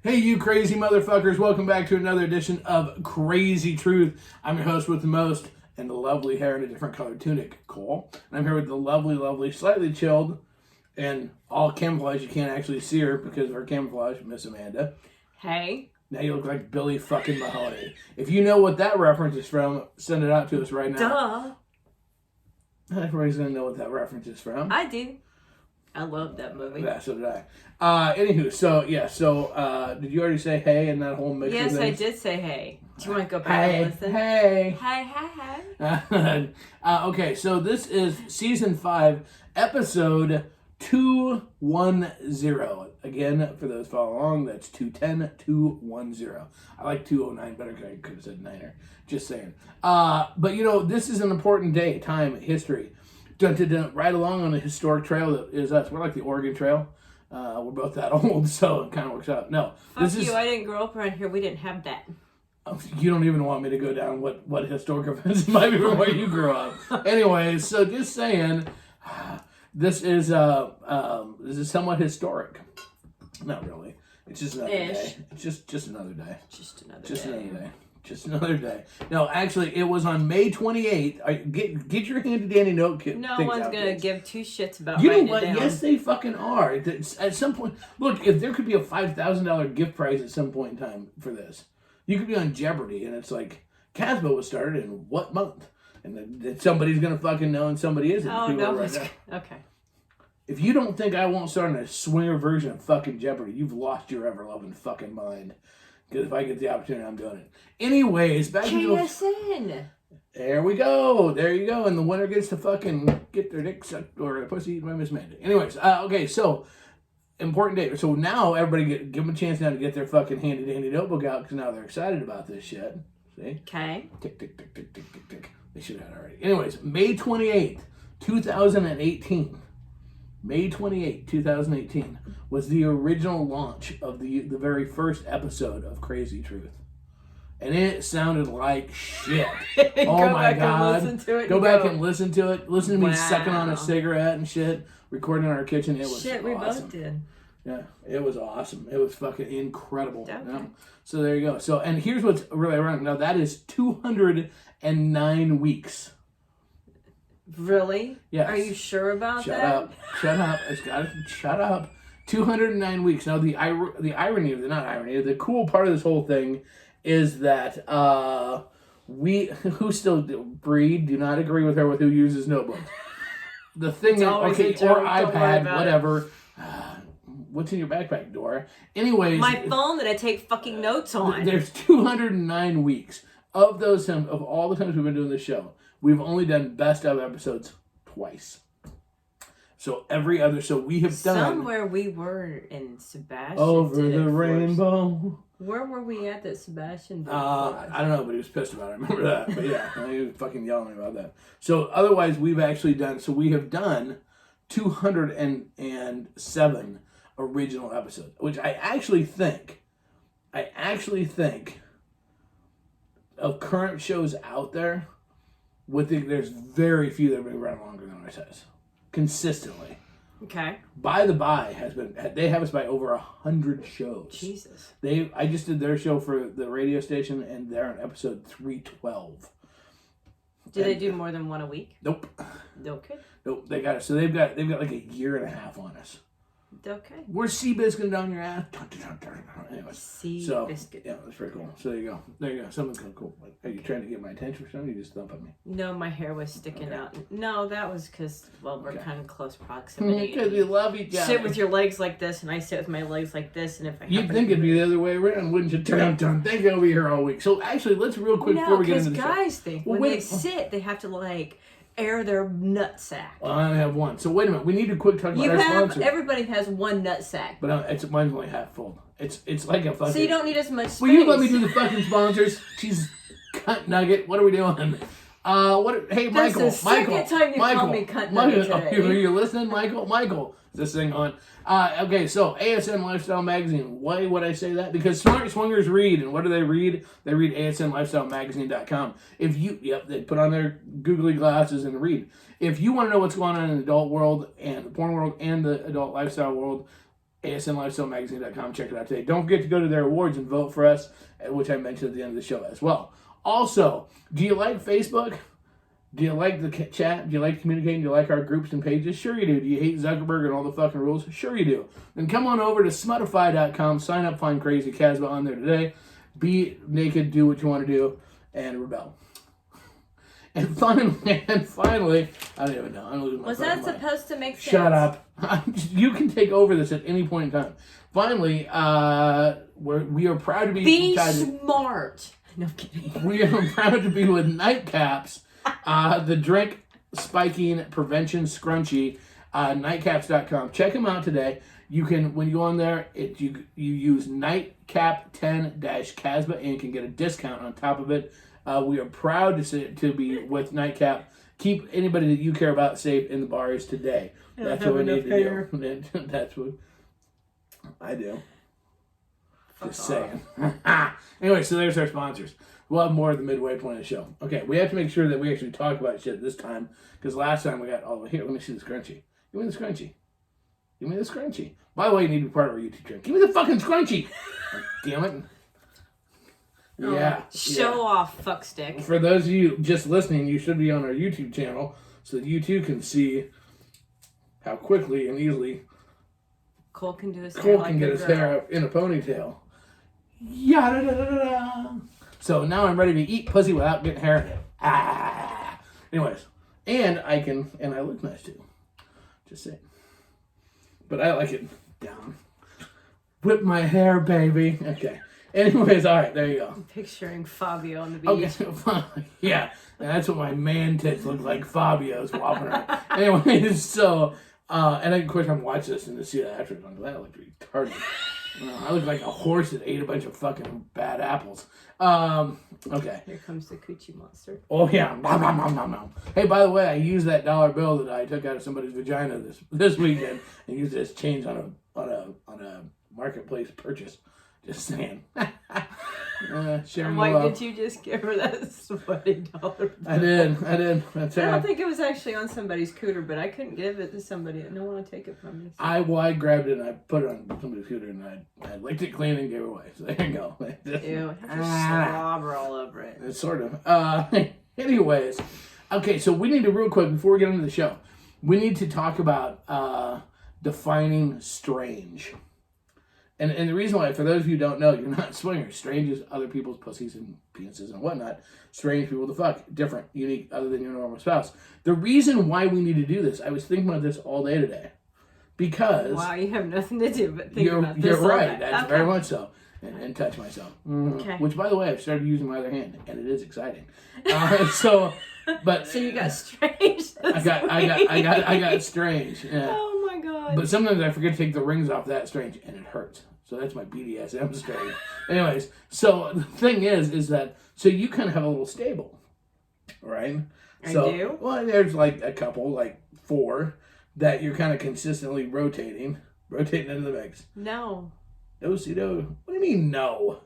Hey, you crazy motherfuckers. Welcome back to another edition of Crazy Truth. I'm your host with the most and the lovely hair in a different colored tunic, Cole. And I'm here with the lovely, slightly chilled, and all camouflage. You can't actually see her because of her camouflage, Miss Amanda. Hey. Now you look like Billy fucking Mahoney. If you know what that reference is from, send it out to us right now. Duh. Everybody's going to know what that reference is from. I do. I love that movie. Yeah, so did I. Anywho, did you already say hey in that whole mix of Yes, things? I did say hey. Do you want to go back and listen? Hey. Hey. Okay, so this is Season 5, Episode 210. Again, for those following along, that's 210. I like 209 better because I could have said niner. Just saying. But, this is an important day, time, history. Right along on the historic trail that is us. We're like the Oregon Trail. We're both that old, so it kind of works out. No. Fuck you, I didn't grow up around here. We didn't have that. You don't even want me to go down what historic events might be from where you grew up. Anyways, so just saying, this is somewhat historic. Not really. It's just another day. It's just another day. Just another day. No, actually, it was on May 28th. Get your handy dandy note kit. No one's going to give two shits about you writing know what? it down. Yes, they fucking are. At some point, look, if there could be a $5,000 gift prize at some point in time for this, you could be on Jeopardy, and it's like, Casbo was started in what month? And somebody's going to fucking know, and somebody isn't. Oh, no. Right okay. If you don't think I won't start in a swinger version of fucking Jeopardy, you've lost your ever-loving fucking mind. Because if I get the opportunity, I'm doing it. Anyways, back to KSN. There we go. There you go. And the winner gets to fucking get their dick sucked or their pussy eaten by Miss Amanda. Anyways, okay, so important day. So now everybody give them a chance now to get their fucking handy dandy notebook out because now they're excited about this shit. See? Okay. Tick, tick, tick, tick, tick, tick, tick. They should have it already. Anyways, May 28th, 2018. May 28, 2018 was the original launch of the very first episode of Crazy Truth. And it sounded like shit. Oh my God. Go back and listen to it. Listen to me sucking on a cigarette and shit, recording in our kitchen. It was awesome. We both did. Yeah, it was awesome. It was fucking incredible. Okay. Yeah. So there you go. So, and here's what's really ironic. Now that is 209 weeks. Really? Yes. Are you sure about that? Shut up. Shut up. 209 weeks. Now, the cool part of this whole thing is that who still do not agree with her with who uses notebooks. The thing that, or iPad, whatever. What's in your backpack, Dora? Anyways. My phone that I take fucking notes on. There's 209 weeks. Of all the times we've been doing this show, we've only done best of episodes twice. So we have done somewhere we were in Sebastian. Over the rainbow. Where were we at that Sebastian did? I don't know, but he was pissed about it. I remember that. But yeah, he was fucking yelling about that. So otherwise, we have done 207 original episodes, which I actually think of current shows out there, there's very few that have been around longer than ours has. Consistently. Okay. By the By they have us by over 100 shows. Jesus. I just did their show for the radio station, and they're on episode 312. Do they do more than one a week? Nope. Okay. Nope. They got it. So they've got like a year and a half on us. Okay. We're Seabiscuit down your ass. Anyways, Seabiscuit. Yeah, that's pretty cool. So there you go. Something's kind of cool. Are you trying to get my attention or something? You just thump at me. No, my hair was sticking out. No, that was because, we're kind of close proximity. Because we love each other. Sit with your legs like this, and I sit with my legs like this, and if I You'd think it'd be the other way around, wouldn't you? Think I'll be here all week. So actually, let's real quick before we get into the show. No, because guys think when they sit, they have to air their nutsack. Well, I only have one. So wait a minute. We need to quick talk about our sponsor. Everybody has one nutsack. But mine's only half full. It's like a fucking... So you don't need as much space. Will you let me do the fucking sponsors? She's cunt nugget. What are we doing? Hey, Michael. That's the second time you call me cunt nugget today. Are you listening, Michael? Michael, is this thing on? Okay, so ASN Lifestyle Magazine. Why would I say that? Because smart swingers read, and what do they read? They read ASNLifestyleMagazine.com. They put on their googly glasses and read. If you want to know what's going on in the adult world and the porn world and the adult lifestyle world, asnlifestylemagazine.com. Check it out today. Don't forget to go to their awards and vote for us, which I mentioned at the end of the show as well. Also, do you like Facebook? Do you like the chat? Do you like communicating? Do you like our groups and pages? Sure you do. Do you hate Zuckerberg and all the fucking rules? Sure you do. Then come on over to Smuttify.com. Sign up, find Krazy Casbah on there today. Be naked, do what you want to do, and rebel. And finally, I don't even know. I'm losing my Was that supposed to make sense? Shut up. You can take over this at any point in time. Finally, we are proud to be... Be smart. No, I'm kidding. We are proud to be with Nightcaps, the drink spiking prevention scrunchie, nightcaps.com. Check them out today. You can, when you go on there, you use Nightcap10-Casbah and can get a discount on top of it. We are proud to be with Nightcap. Keep anybody that you care about safe in the bars today. That's what we need to do. That's what I do. Just saying. Anyway, so there's our sponsors. We'll have more at the midway point of the show. Okay, we have to make sure that we actually talk about shit this time, because last time we got all the way here. Let me see the scrunchie. Give me the scrunchie. Give me the scrunchie. By the way, you need to be part of our YouTube channel. Give me the fucking scrunchie. Oh, damn it. Yeah. Show off, fuckstick. For those of you just listening, you should be on our YouTube channel so that you too can see how quickly and easily Cole can do his hair. Cole can get his hair up in a ponytail. Yada da da da da. So now I'm ready to eat pussy without getting hair in it. Ah. Anyways, and I look nice too. Just saying. But I like it down. Whip my hair, baby. Okay. Anyways, all right, there you go. I'm picturing Fabio on the beach. Okay. Yeah, and that's what my man tits look like. Fabio's walking around. Anyways, so, and then, of course, I'm watching this and to see that after. I'm glad I look retarded. I look like a horse that ate a bunch of fucking bad apples. Okay. Here comes the coochie monster. Oh, yeah. Nom, nom, nom, nom, nom. Hey, by the way, I used that dollar bill that I took out of somebody's vagina this weekend and used it as change on a marketplace purchase. Just saying. Sharing Why love. did you just give her that sweaty dollar bill? I did. That's I don't think it was actually on somebody's cooter, but I couldn't give it to somebody. No one would take it from me. So. I grabbed it and I put it on somebody's cooter and I licked it clean and gave it away. So there you go. Ew, slobber all over it. It's sort of. Anyways, okay, so we need to real quick before we get into the show, we need to talk about defining strange. And the reason why, for those of you who don't know, you're not swingers. Strange is other people's pussies and penises and whatnot. Strange people to fuck. Different, unique, other than your normal spouse. The reason why we need to do this, I was thinking about this all day today. Because... Wow, you have nothing to do but think about this. You're right. That's very much so. And touch myself. Okay. Which, by the way, I've started using my other hand. And it is exciting. So you got strange. I got strange. Yeah. Oh my god. But sometimes I forget to take the rings off that strange, and it hurts. So that's my BDSM strange. Anyways, so the thing is that, so you kind of have a little stable, right? I do? Well, there's like a couple, like 4, that you're kind of consistently rotating into the mix. No. No, pseudo. What do you mean, no?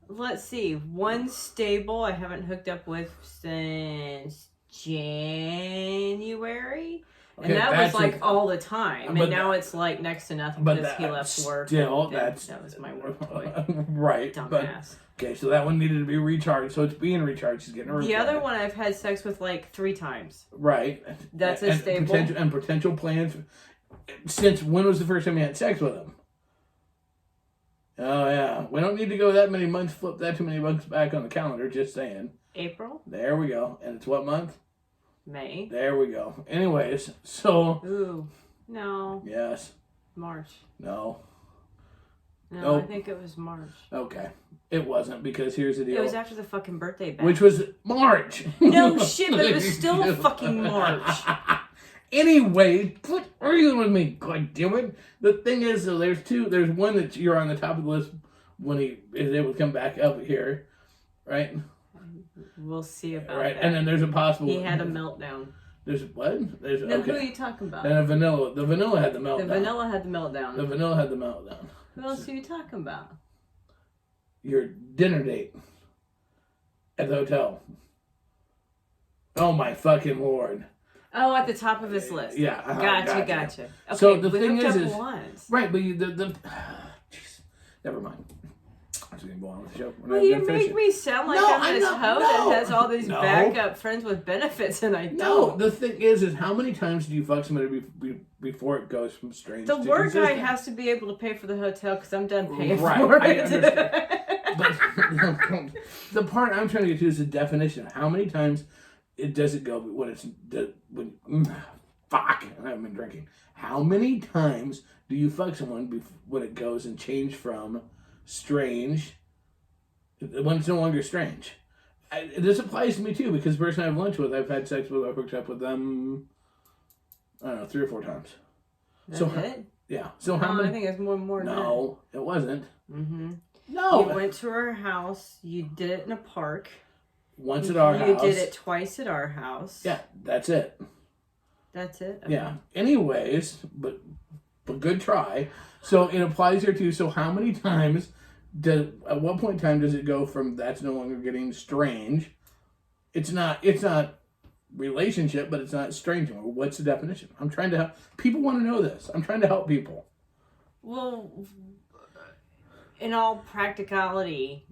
Let's see. One stable I haven't hooked up with since January. Okay, and that was like all the time. And now it's like next to nothing because he left work. Still, that was my work toy. Right. Dumbass. Okay, so that one needed to be recharged. So it's being recharged. She's getting a The other one I've had sex with like 3 times. Right. That's a stable. Potential plans. Since when was the first time you had sex with him? Oh, yeah. We don't need to go that many months, flip that too many months back on the calendar, just saying. April? There we go. And it's what month? May. There we go. Anyways, so... Ooh. No. Yes. March. No. No, nope. I think it was March. Okay. It wasn't, because here's the deal. It was after the fucking birthday bash. Which was March. No shit, but it was still fucking March. Anyway, quit arguing with me, god damn it. The thing is, so there's one that you're on the top of the list when he is able to come back up here, right? We'll see about right, that. And then there's a possible... He had a meltdown. There's what? There's no, okay. who are you talking about? Then the vanilla had the meltdown. The vanilla had the meltdown. The vanilla had the meltdown. Who else are you talking about? Your dinner date at the hotel. Oh my fucking lord. Oh, at the top of his list. Yeah. Gotcha. Okay, So the we thing hooked is up once. right, but jeez, never mind. I'm just gonna go on with the show. Well, you make me sound like I'm this hoe that has all these backup friends with benefits, and I don't. No, the thing is how many times do you fuck somebody before it goes from strange to The work consistent? guy has to be able to pay for the hotel because I'm done paying Right, for it. I understand. But the part I'm trying to get to is the definition. How many times does it go when it's fuck? I haven't been drinking. How many times do you fuck someone when it goes and change from strange when it's no longer strange? This applies to me too because the person I have lunch with, I've had sex with, I've hooked up with them. I don't know, 3 or 4 times. That's it? Yeah. So how many? I think it's more than that. No, it wasn't. Mm-hmm. No. You went to her house. You did it in a park. Once at our house. You did it twice at our house. Yeah, that's it. That's it? Okay. Yeah. Anyways, but good try. So it applies here too. So how many times at what point in time does it go from that's no longer getting strange? It's not relationship, but it's not strange anymore. What's the definition? I'm trying to help. People want to know this. I'm trying to help people. Well, in all practicality,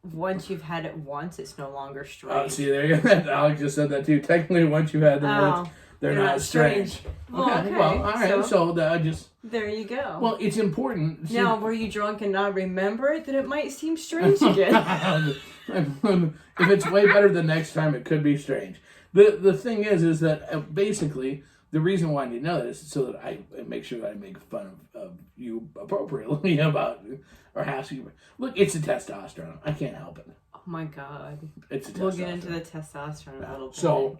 once you've had it once, it's no longer strange. Oh, see, there you go. Alex just said that too. Technically, once you've had them once, they're not strange. Okay, well, all right. So that there you go. Well, it's important. See, now, were you drunk and not remember it? Then it might seem strange again. If it's way better the next time, it could be strange. The thing is that basically the reason why I need to know that is so that I make sure that I make fun of you appropriately about or ask you. Look, it's a testosterone. I can't help it. Oh my god. It's a testosterone. We'll get into the testosterone a little bit. So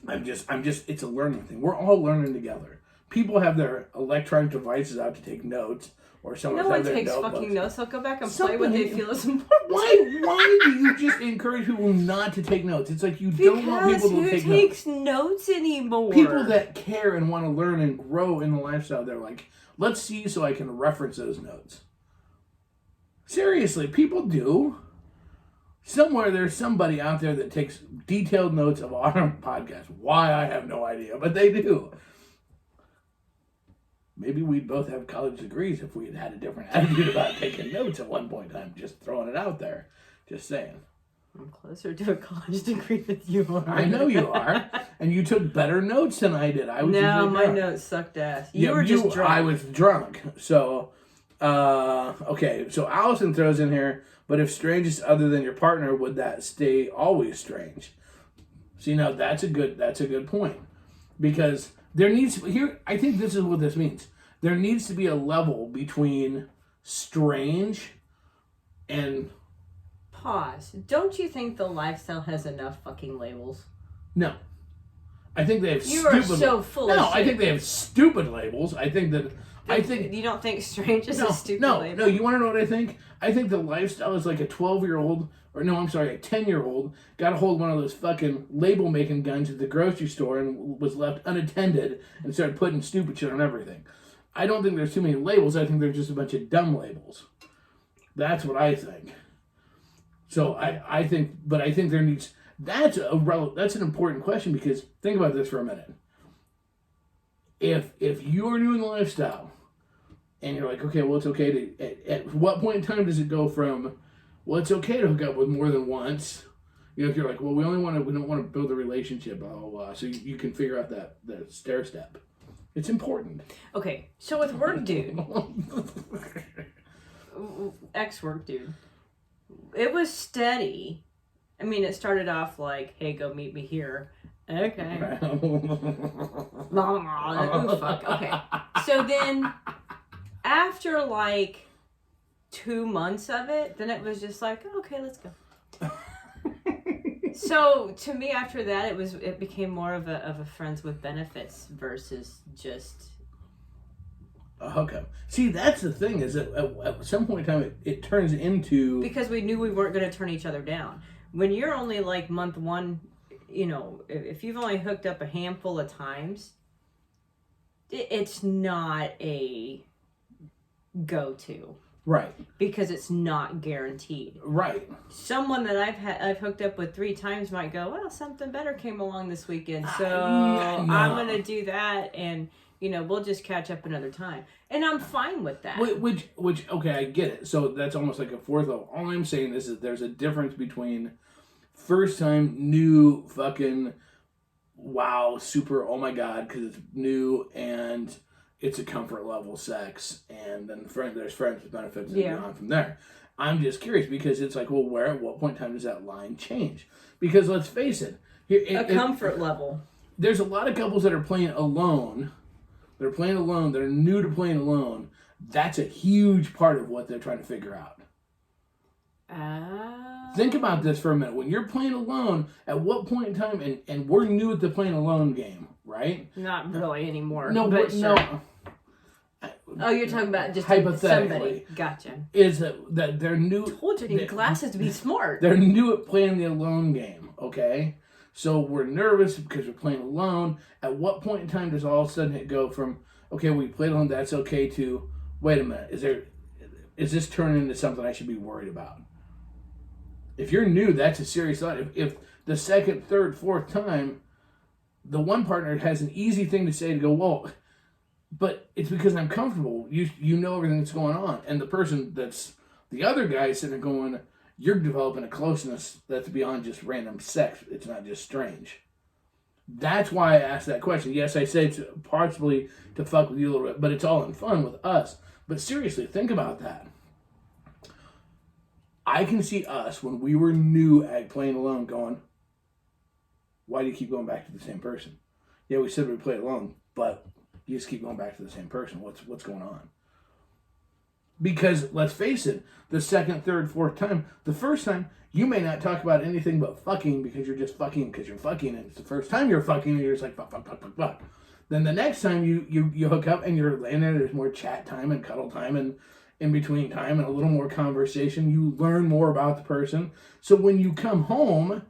I'm just. It's a learning thing. We're all learning together. People have their electronic devices out to take notes. Or no one takes fucking notes. I'll go back and play what they feel is important. Why do you just encourage people not to take notes? It's like you don't want people to take notes. Who takes notes anymore? People that care and want to learn and grow in the lifestyle, they're like, let's see so I can reference those notes. Seriously, people do. Somewhere there's somebody out there that takes detailed notes of our podcast. Why, I have no idea, but they do. Maybe we'd both have college degrees if we had had a different attitude about taking notes at one point in time. Just throwing it out there. Just saying. I'm closer to a college degree than you are. I know you are. And you took better notes than I did. I was my notes sucked ass. You were just drunk. I was drunk. So, okay. So Allison throws in here, but if strange is other than your partner, would that stay always strange? See, now that's a good point. Because there needs to be, here, I think this is what this means. There needs to be a level between strange and... Pause. Don't you think the lifestyle has enough fucking labels? No. I think they have You are so full of shit. I think they have stupid labels. I think you don't think strange is a stupid label? No, you want to know what I think? I think the lifestyle is like a 12-year-old, or no, I'm sorry, a 10-year-old got a hold of one of those fucking label-making guns at the grocery store and was left unattended and started putting stupid shit on everything. I don't think there's too many labels. I think there's just a bunch of dumb labels. That's what I think. So I think there needs... That's an important question because think about this for a minute. If you're doing the lifestyle and you're like, okay, well, it's okay to... At what point in time does it go from, well, it's okay to hook up with more than once? You know, if you're like, well, we don't want to build a relationship, blah, blah, blah. So you can figure out the stair step. It's important. Okay, so with work dude, ex-work dude, it was steady. I mean, it started off like, hey, go meet me here. Okay. Oh, fuck. Okay. So then, after like 2 months of it, then it was just like, okay, let's go. So to me, after that, it became more of a friends with benefits versus just a hookup. See, that's the thing is that at some point in time, it turns into... Because we knew we weren't going to turn each other down. When you're only like month one, you know, if you've only hooked up a handful of times, it's not a go-to. Right. Because it's not guaranteed. Right. Someone that I've hooked up with 3 times might go, well, something better came along this weekend, so No. I'm gonna do that, and we'll just catch up another time, and I'm fine with that. Which okay, I get it. So that's almost like a fourth level. All I'm saying is that there's a difference between first time new fucking wow super oh my god because it's new and it's a comfort level sex, and then there's friends with benefits and on from there. I'm just curious because it's like, well, where at what point in time does that line change? Because let's face it, comfort level. There's a lot of couples that are playing alone. They're playing alone. They're new to playing alone. That's a huge part of what they're trying to figure out. Think about this for a minute. When you're playing alone, at what point in time, and we're new at the playing alone game, right? Not really anymore. No, but no. Sure. Oh, you're talking about just hypothetically. Somebody. Gotcha. Is that they're new? I told you to need glasses to be smart. They're new at playing the alone game, okay? So we're nervous because we're playing alone. At what point in time does all of a sudden it go from, okay, we played alone, that's okay, to, wait a minute, is this turning into something I should be worried about? If you're new, that's a serious thought. If the second, third, fourth time, the one partner has an easy thing to say to go, well, but it's because I'm comfortable. You know everything that's going on. And the person that's the other guy is sitting there going, you're developing a closeness that's beyond just random sex. It's not just strange. That's why I asked that question. Yes, I say it's possibly to fuck with you a little bit, but it's all in fun with us. But seriously, think about that. I can see us, when we were new at playing alone, going, why do you keep going back to the same person? Yeah, we said we played alone, but you just keep going back to the same person. What's going on? Because, let's face it, the second, third, fourth time, the first time, you may not talk about anything but fucking because you're just fucking because you're fucking, and it's the first time you're fucking, and you're just like, fuck. Then the next time you hook up and you're laying there, there's more chat time and cuddle time and in between time and a little more conversation. You learn more about the person. So when you come home,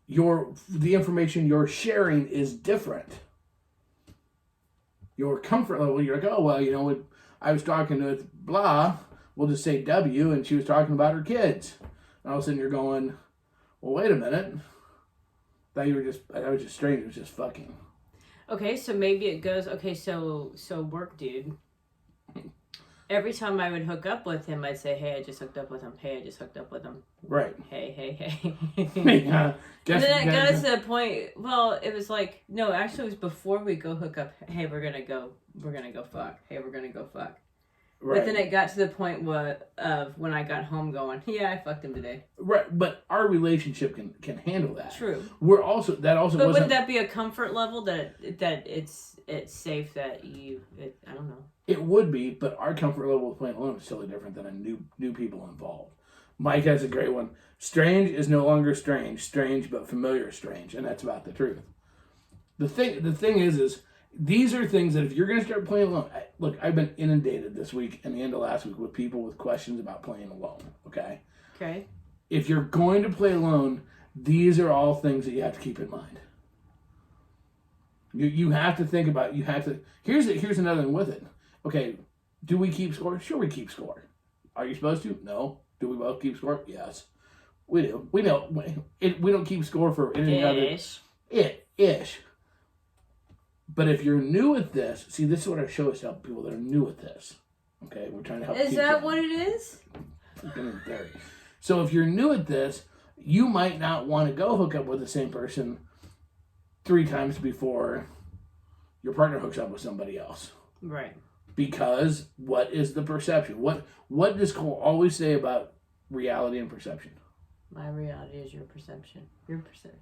the information you're sharing is different. Your comfort level, you're like, oh, well, I was talking with blah, we'll just say W, and she was talking about her kids. And all of a sudden you're going, well, wait a minute. That was just strange, it was just fucking. Okay, so maybe it goes, okay, so work dude. Every time I would hook up with him, I'd say, hey, I just hooked up with him. Hey, I just hooked up with him. Right. Hey. Yeah. And then it got to the point, well, it was like, no, actually it was before we go hook up. Hey, we're going to go fuck. Hey, we're going to go fuck. Right. But then it got to the point of when I got home going, yeah, I fucked him today. Right, but our relationship can handle that. True. We're also, that also but wasn't... wouldn't that be a comfort level that it's safe that I don't know. It would be, but our comfort level with playing alone is totally different than a new people involved. Mike has a great one. Strange is no longer strange. Strange but familiar strange. And that's about the truth. The thing is these are things that if you're going to start playing alone... Look, I've been inundated this week and the end of last week with people with questions about playing alone. Okay? Okay. If you're going to play alone, these are all things that you have to keep in mind. You have to think about... Here's another one with it. Okay, do we keep score? Sure we keep score. Are you supposed to? No. Do we both keep score? Yes. We do. We know. We don't keep score for any other... Ish. But if you're new at this... See, this is what our show is to help people that are new at this. Okay? We're trying to help Is that what it is? So if you're new at this, you might not want to go hook up with the same person 3 times before your partner hooks up with somebody else. Right. Because what is the perception? What does Cole always say about reality and perception? My reality is your perception. Your perception.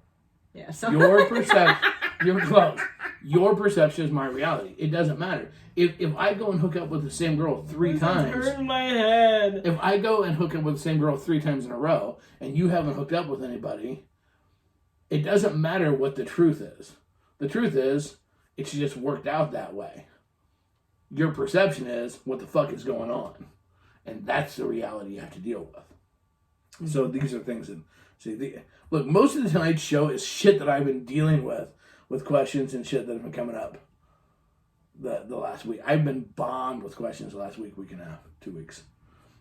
Yeah. Your perception. You're close. Your perception is my reality. It doesn't matter. If I go and hook up with the same girl 3 times. Hurting my head. If I go and hook up with the same girl 3 times in a row and you haven't hooked up with anybody, it doesn't matter what the truth is. The truth is, it's just worked out that way. Your perception is what the fuck is going on. And that's the reality you have to deal with. Mm-hmm. So these are things that... look, most of the tonight's show is shit that I've been dealing with questions and shit that have been coming up. the last week. I've been bombed with questions the last week and a half, 2 weeks.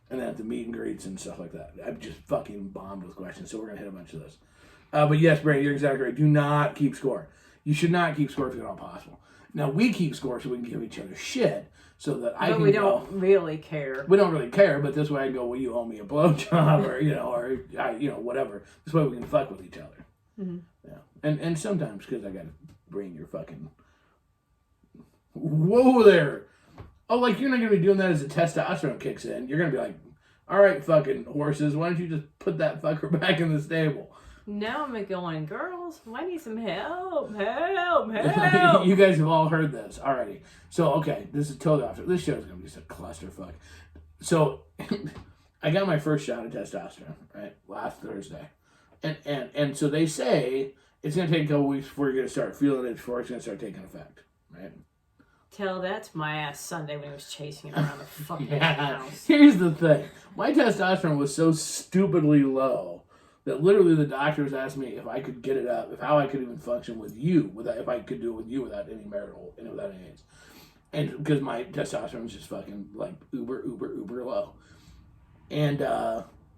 And then at the meet and greets and stuff like that. I'm just fucking bombed with questions. So we're going to hit a bunch of those. But yes, Brandon, you're exactly right. Do not keep score. You should not keep score if at all possible. Now, we keep score so we can give each other shit. So that I can we don't really care. We don't really care, but this way I can go, well, you owe me a blowjob or, whatever. This way we can fuck with each other. Mm-hmm. Yeah. And sometimes, because I got to bring your fucking... Whoa there! Oh, like, you're not going to be doing that as the testosterone kicks in. You're going to be like, all right, fucking horses, why don't you just put that fucker back in the stable? Now I'm going, girls, I need some help, help. You guys have all heard this already. So, okay, this is totally off. This show's going to be just a clusterfuck. So, I got my first shot of testosterone, right, last Thursday. And so they say it's going to take a couple weeks before you're going to start feeling it, before it's going to start taking effect, right? Tell that to my ass Sunday when he was chasing it around the fucking house. Here's the thing. My testosterone was so stupidly low that literally the doctors asked me if I could get it up, how I could even function with you, if I could do it with you without any without any AIDS. And because my testosterone was just fucking like uber low. And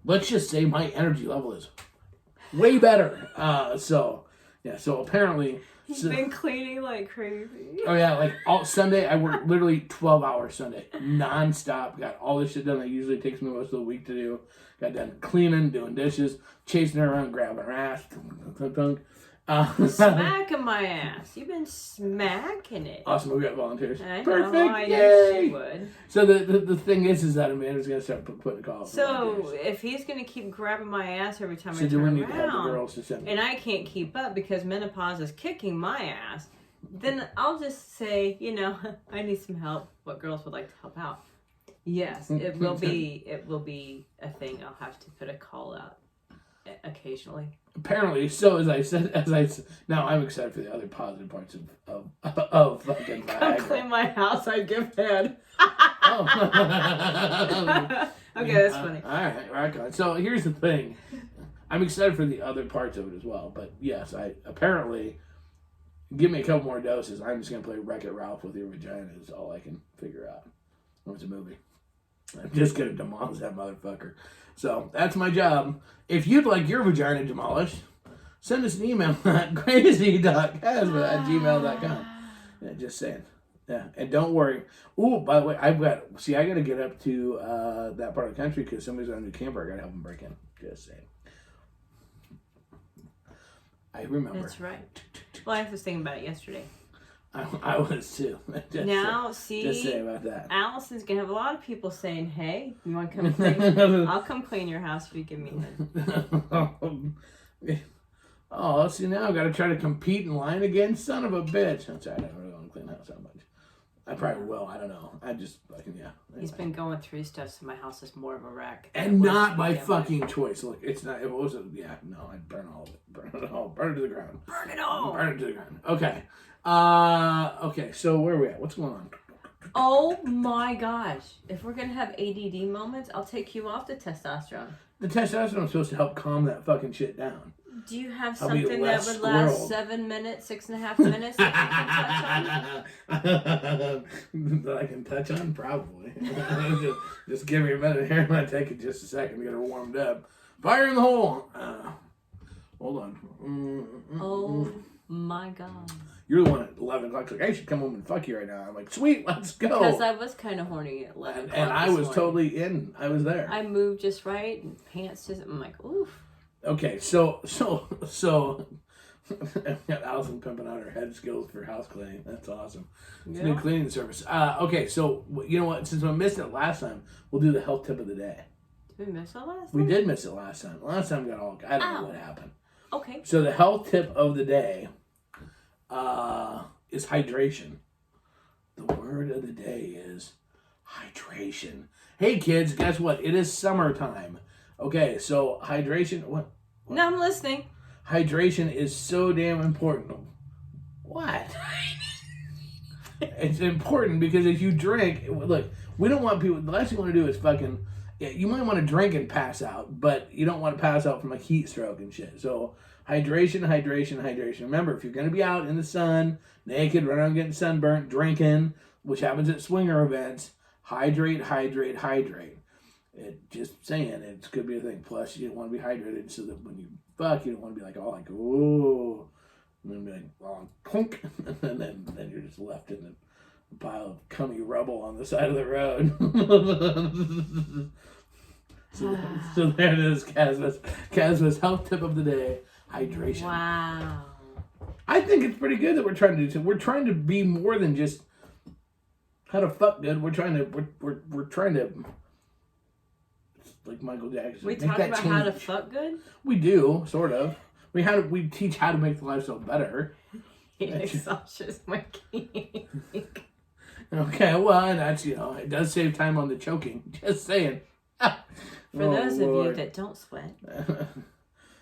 let's just say my energy level is way better. So apparently... He's been cleaning like crazy. Oh yeah, like all Sunday, I worked literally 12 hours Sunday, non-stop. Got all this shit done that usually takes me most of the week to do. Got done cleaning, doing dishes, chasing her around, grabbing her ass. Smacking my ass. You've been smacking it. Awesome, we got volunteers. I know, Perfect, I yay! know she would. So the thing is that Amanda's going to start putting a call up. So if he's going to keep grabbing my ass every time I we turn need to have the around, girls to send and I can't keep up because menopause is kicking my ass, then I'll just say, I need some help. What girls would like to help out? Yes, it will be a thing. I'll have to put a call out occasionally. Apparently, so as I said, now I'm excited for the other positive parts of fucking Viagra. Come clean my house, I give head. Oh. Okay, that's funny. All right. So here's the thing. I'm excited for the other parts of it as well. But yes, apparently, give me a couple more doses. I'm just going to play Wreck-It Ralph with your vagina is all I can figure out. It's a movie. I'm just going to demolish that motherfucker. So that's my job. If you'd like your vagina demolished, send us an email at crazy.casba@gmail.com. Yeah, just saying. Yeah, and don't worry. Ooh, by the way, I got to get up to that part of the country because somebody's on a new camper. I got to help them break in. Just saying. I remember. That's right. Well, I was thinking about it yesterday. I was too. Just say about that. Allison's gonna have a lot of people saying, "Hey, you want to come clean? I'll come clean your house if you give me that." Oh, see now I've got to try to compete in line again. Son of a bitch. That's right. I don't really want to clean the house that much. I probably will. I don't know. I just fucking Anyway. He's been going through stuff, so my house is more of a wreck. And not by fucking choice. Look, it's not. It wasn't. Yeah, no. I'd burn all of it. Burn it all. Burn it to the ground. Burn it all. Burn it to the ground. Okay. Okay. So where are we at? What's going on? Oh my gosh! If we're gonna have ADD moments, I'll take you off the testosterone. The testosterone is supposed to help calm that fucking shit down. Do you have something that would last 7 minutes, 6.5 minutes that you can touch on? That I can touch on? Probably. just give me a minute here. It might take it just a second to get her warmed up. Fire in the hole! Hold on. Oh my god. You're the one at 11 o'clock. Like, I should come home and fuck you right now. I'm like, sweet, let's go. Because I was kind of horny at 11 o'clock. And I was totally in. I was there. I moved just right, and pants just, I'm like, oof. Okay, so I've got Allison pimping out her head skills for house cleaning. That's awesome. It's a new cleaning service. Okay, so you know what? Since I missed it last time, we'll do the health tip of the day. Did we miss it last time? We did miss it last time. Last time got all. I don't know what happened. Okay. So the health tip of the day is hydration. The word of the day is hydration. Hey kids, guess what? It is summertime. Okay, so hydration. What? No, I'm listening. Hydration is so damn important. What? It's important because if you drink, look, we don't want people. The last thing you want to do is fucking. Yeah, you might want to drink and pass out, but you don't want to pass out from a heat stroke and shit. So hydration. Remember, if you're going to be out in the sun, naked, running around getting sunburnt, drinking, which happens at swinger events. Hydrate, hydrate, hydrate. It just saying it could be a thing. Plus, you don't want to be hydrated so that when you fuck, you don't want to be like all like, ooh, and then be like, oh, clunk, and then you're just left in the pile of cummy rubble on the side of the road. so there it is, Casma's health tip of the day: hydration. Wow. I think it's pretty good that we're trying to do. So we're trying to be more than just how to fuck good. We're trying to like Michael Jackson. We talk about how to fuck good. We do, sort of. We teach how to make the lifestyle better. Exhaustion's my king. Okay, well, and that's, it does save time on the choking. Just saying. For those of you that don't sweat.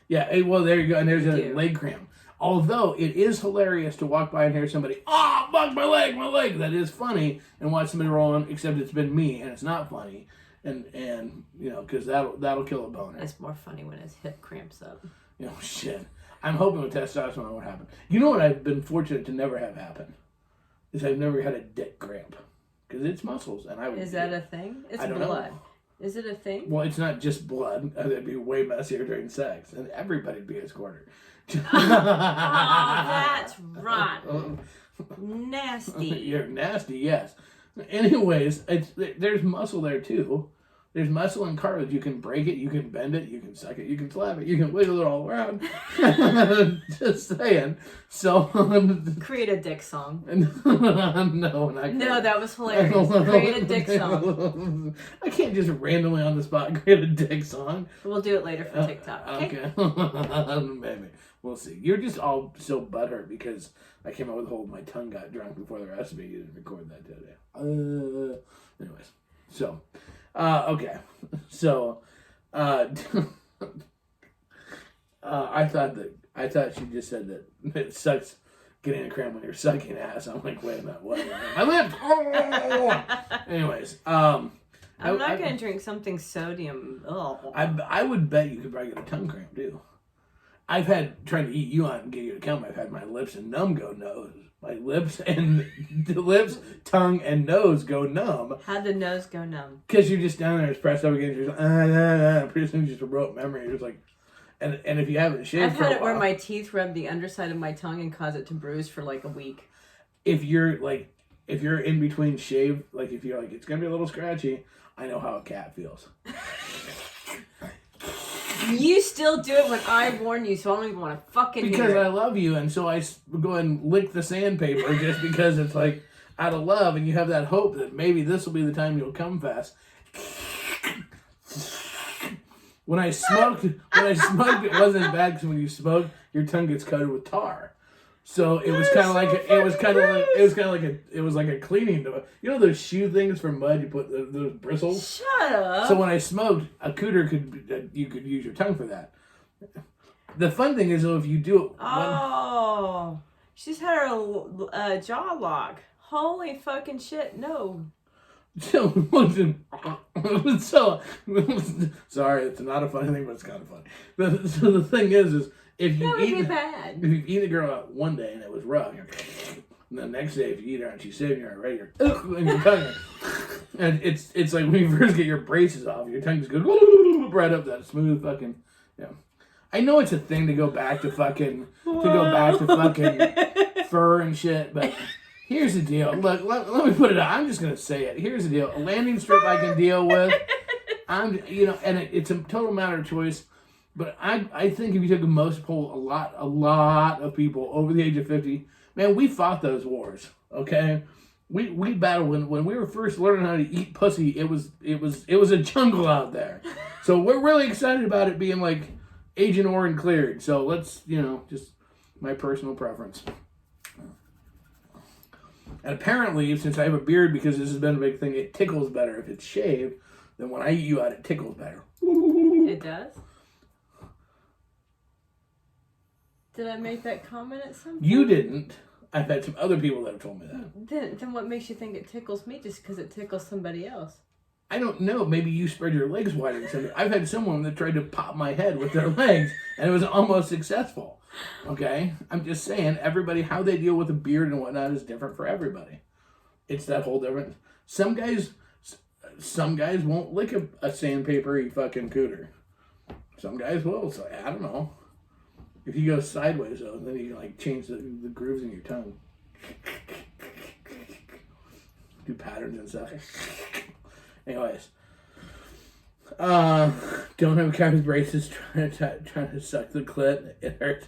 Yeah, well, there you go. And there's a leg cramp. Although it is hilarious to walk by and hear somebody, oh, fuck my leg. That is funny. And watch somebody roll on, except it's been me, and it's not funny. And because that'll kill a boner. It's more funny when his hip cramps up. Shit. I'm hoping with testosterone won't happen. You know what I've been fortunate to never have happen? Is I've never had a dick cramp. Because it's muscles, and I would. Is that a thing? It's blood. Know. Is it a thing? Well, it's not just blood. That'd be way messier during sex, and everybody'd be a squirter. That's right. Nasty. You're nasty, yes. Anyways, there's muscle there too. There's muscle and cartilage. You can break it, you can bend it, you can suck it, you can slap it, you can wiggle it all around. Just saying. So create a dick song. No, that was hilarious. Create a dick song. I can't just randomly on the spot create a dick song. We'll do it later for TikTok. Okay. Maybe. We'll see. You're just all so butthurt because I came out with a whole my tongue got drunk before the recipe. You didn't record that today. Anyways. So okay. So I thought she just said that it sucks getting a cramp when you're sucking ass. I'm like, wait a minute, what? I lived. Anyways, I'm not gonna drink something sodium. Oh. I would bet you could probably get a tongue cramp too. I've had trying to eat you on and get you to come. I've had my lips and numb go nose. My lips and the lips, tongue, and nose go numb. How'd the nose go numb? Because you're just down there, it's pressed up against your. Pretty soon, just a rote memory. You're just like, and if you haven't shaved, I've had it where my teeth rub the underside of my tongue and cause it to bruise for like a week. If you're in between shave, like if you're like it's gonna be a little scratchy, I know how a cat feels. You still do it when I warn you, so I don't even want to fucking hear it. Because I love you, and so I go and lick the sandpaper just because it's like out of love, and you have that hope that maybe this will be the time you'll come fast. When I smoked, it wasn't as bad because when you smoke, your tongue gets coated with tar. So it was kind of like a cleaning device. You know those shoe things for mud? You put those bristles. Shut up. So when I smoked, a cooter you could use your tongue for that. The fun thing is though, if you do it. She's had her jaw lock. Holy fucking shit! No. So sorry, it's not a funny thing, but it's kind of funny. So the thing is. If you've eaten a girl out one day and it was rough, and the next day if you eat her and she's sitting there already, and your tongue, and it's like when you first get your braces off, your tongue just goes right up that smooth fucking. Yeah, I know it's a thing to go back to fucking fur and shit, but here's the deal. Look, let me put it out. I'm just gonna say it. Here's the deal. A landing strip I can deal with. And it's a total matter of choice. But I think if you took a poll, a lot of people over the age of 50, man, we fought those wars, okay? We battled when we were first learning how to eat pussy. It was a jungle out there. So we're really excited about it being like Agent Orange cleared. So let's just my personal preference. And apparently, since I have a beard, because this has been a big thing, it tickles better if it's shaved than when I eat you out. It tickles better. It does. Did I make that comment at some point? You didn't. I've had some other people that have told me that. Then what makes you think it tickles me just because it tickles somebody else? I don't know. Maybe you spread your legs wider than something. I've had someone that tried to pop my head with their legs, and it was almost successful. Okay? I'm just saying, everybody, how they deal with a beard and whatnot is different for everybody. It's that whole difference. Some guys won't lick a sandpapery fucking cooter. Some guys will, so I don't know. If you go sideways, though, then you can, like, change the grooves in your tongue. Do patterns and stuff. Anyways. Don't have cow with braces trying to suck the clit. It hurts.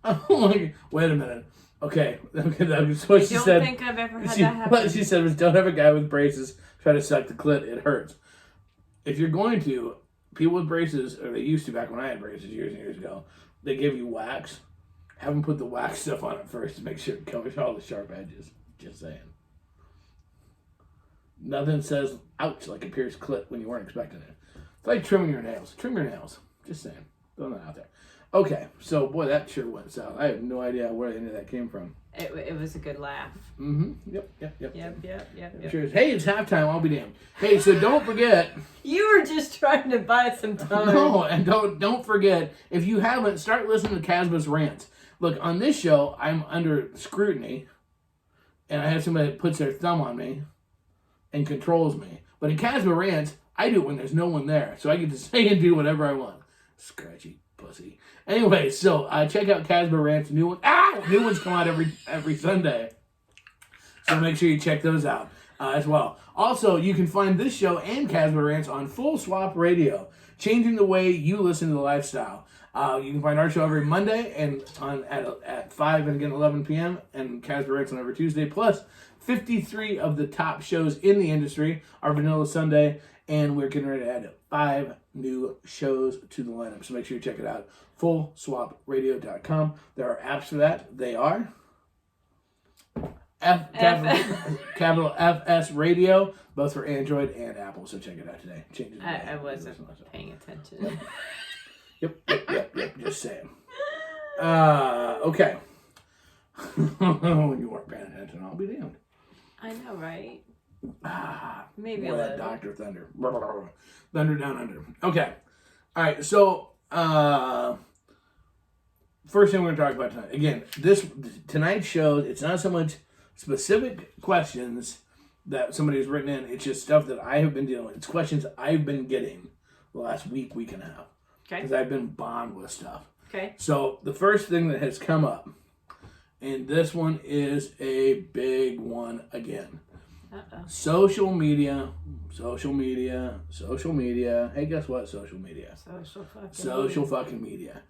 Oh my God. Wait a minute. Okay. That's what she said. I don't think I've ever had that happen. What she said was, don't have a guy with braces try to suck the clit. It hurts. If you're going to, people with braces, or they used to back when I had braces years and years ago, they give you wax. Have them put the wax stuff on it first to make sure it covers all the sharp edges. Just saying. Nothing says ouch like a pierced clit when you weren't expecting it. It's like trimming your nails. Trim your nails. Just saying. Throwing that out there. Okay, so boy, that sure went south. I have no idea where any of that came from. It was a good laugh. Mm-hmm. Yep. Sure. Hey, it's halftime. I'll be damned. Hey, so don't forget. You were just trying to buy some time. No, and don't forget, if you haven't, start listening to Casba's rants. Look, on this show, I'm under scrutiny, and I have somebody that puts their thumb on me and controls me. But in Casba rants, I do it when there's no one there, so I get to say and do whatever I want. Scratchy pussy. Anyway, so check out Casba rants. New ones come out every Sunday, so make sure you check those out as well. Also, you can find this show and Casba rants on Full Swap Radio, changing the way you listen to the lifestyle. You can find our show every Monday and at 5 and again 11 p.m. and Casba rants on every Tuesday. Plus, 53 of the top shows in the industry are Vanilla Sunday, and we're getting ready to add 5 new shows to the lineup. So make sure you check it out. FullSwapRadio.com. There are apps for that. They are capital FS Radio, both for Android and Apple. So check it out today. I wasn't paying attention. Yep. Just saying. Okay. When you weren't paying attention, I'll be damned. I know, right? Maybe boy, a that little. Dr. Thunder. Thunder down under. Okay. All right. So, first thing we're going to talk about tonight. Again, tonight's show, it's not so much specific questions that somebody's written in. It's just stuff that I have been dealing with. It's questions I've been getting the last week and a half. Okay. Because I've been bombed with stuff. Okay. So, the first thing that has come up, and this one is a big one again. Uh-oh. Social media. Hey, guess what? Social media. Social fucking media.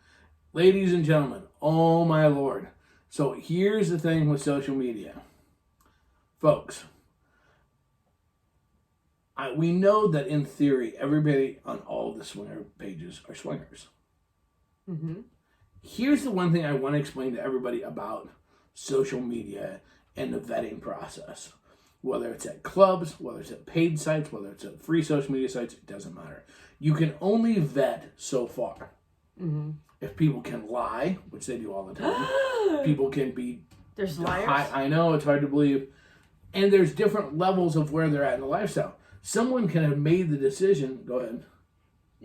Ladies and gentlemen, oh my Lord. So here's the thing with social media. Folks, we know that in theory, everybody on all the swinger pages are swingers. Mm-hmm. Here's the one thing I want to explain to everybody about social media and the vetting process. Whether it's at clubs, whether it's at paid sites, whether it's at free social media sites, it doesn't matter. You can only vet so far. Mm-hmm. If people can lie, which they do all the time, people can be... There's liars? I know, it's hard to believe. And there's different levels of where they're at in the lifestyle. Someone can have made the decision... Go ahead.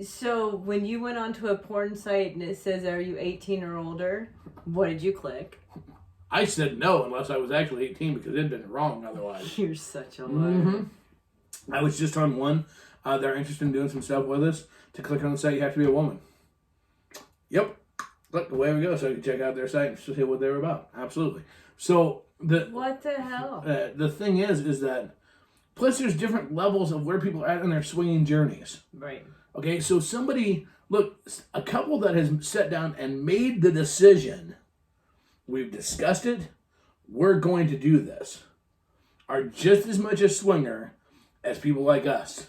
So, when you went onto a porn site and it says, are you 18 or older, what did you click? I said no, unless I was actually 18, because it had been wrong otherwise. You're such a liar. Mm-hmm. I was just on one. They're interested in doing some stuff with us. To click on the site, you have to be a woman. Yep. Look, away we go. So you can check out their site and see what they're about. Absolutely. So what the hell? The thing is that plus there's different levels of where people are at in their swinging journeys. Right. Okay, so a couple that has sat down and made the decision, we've discussed it, we're going to do this, are just as much a swinger as people like us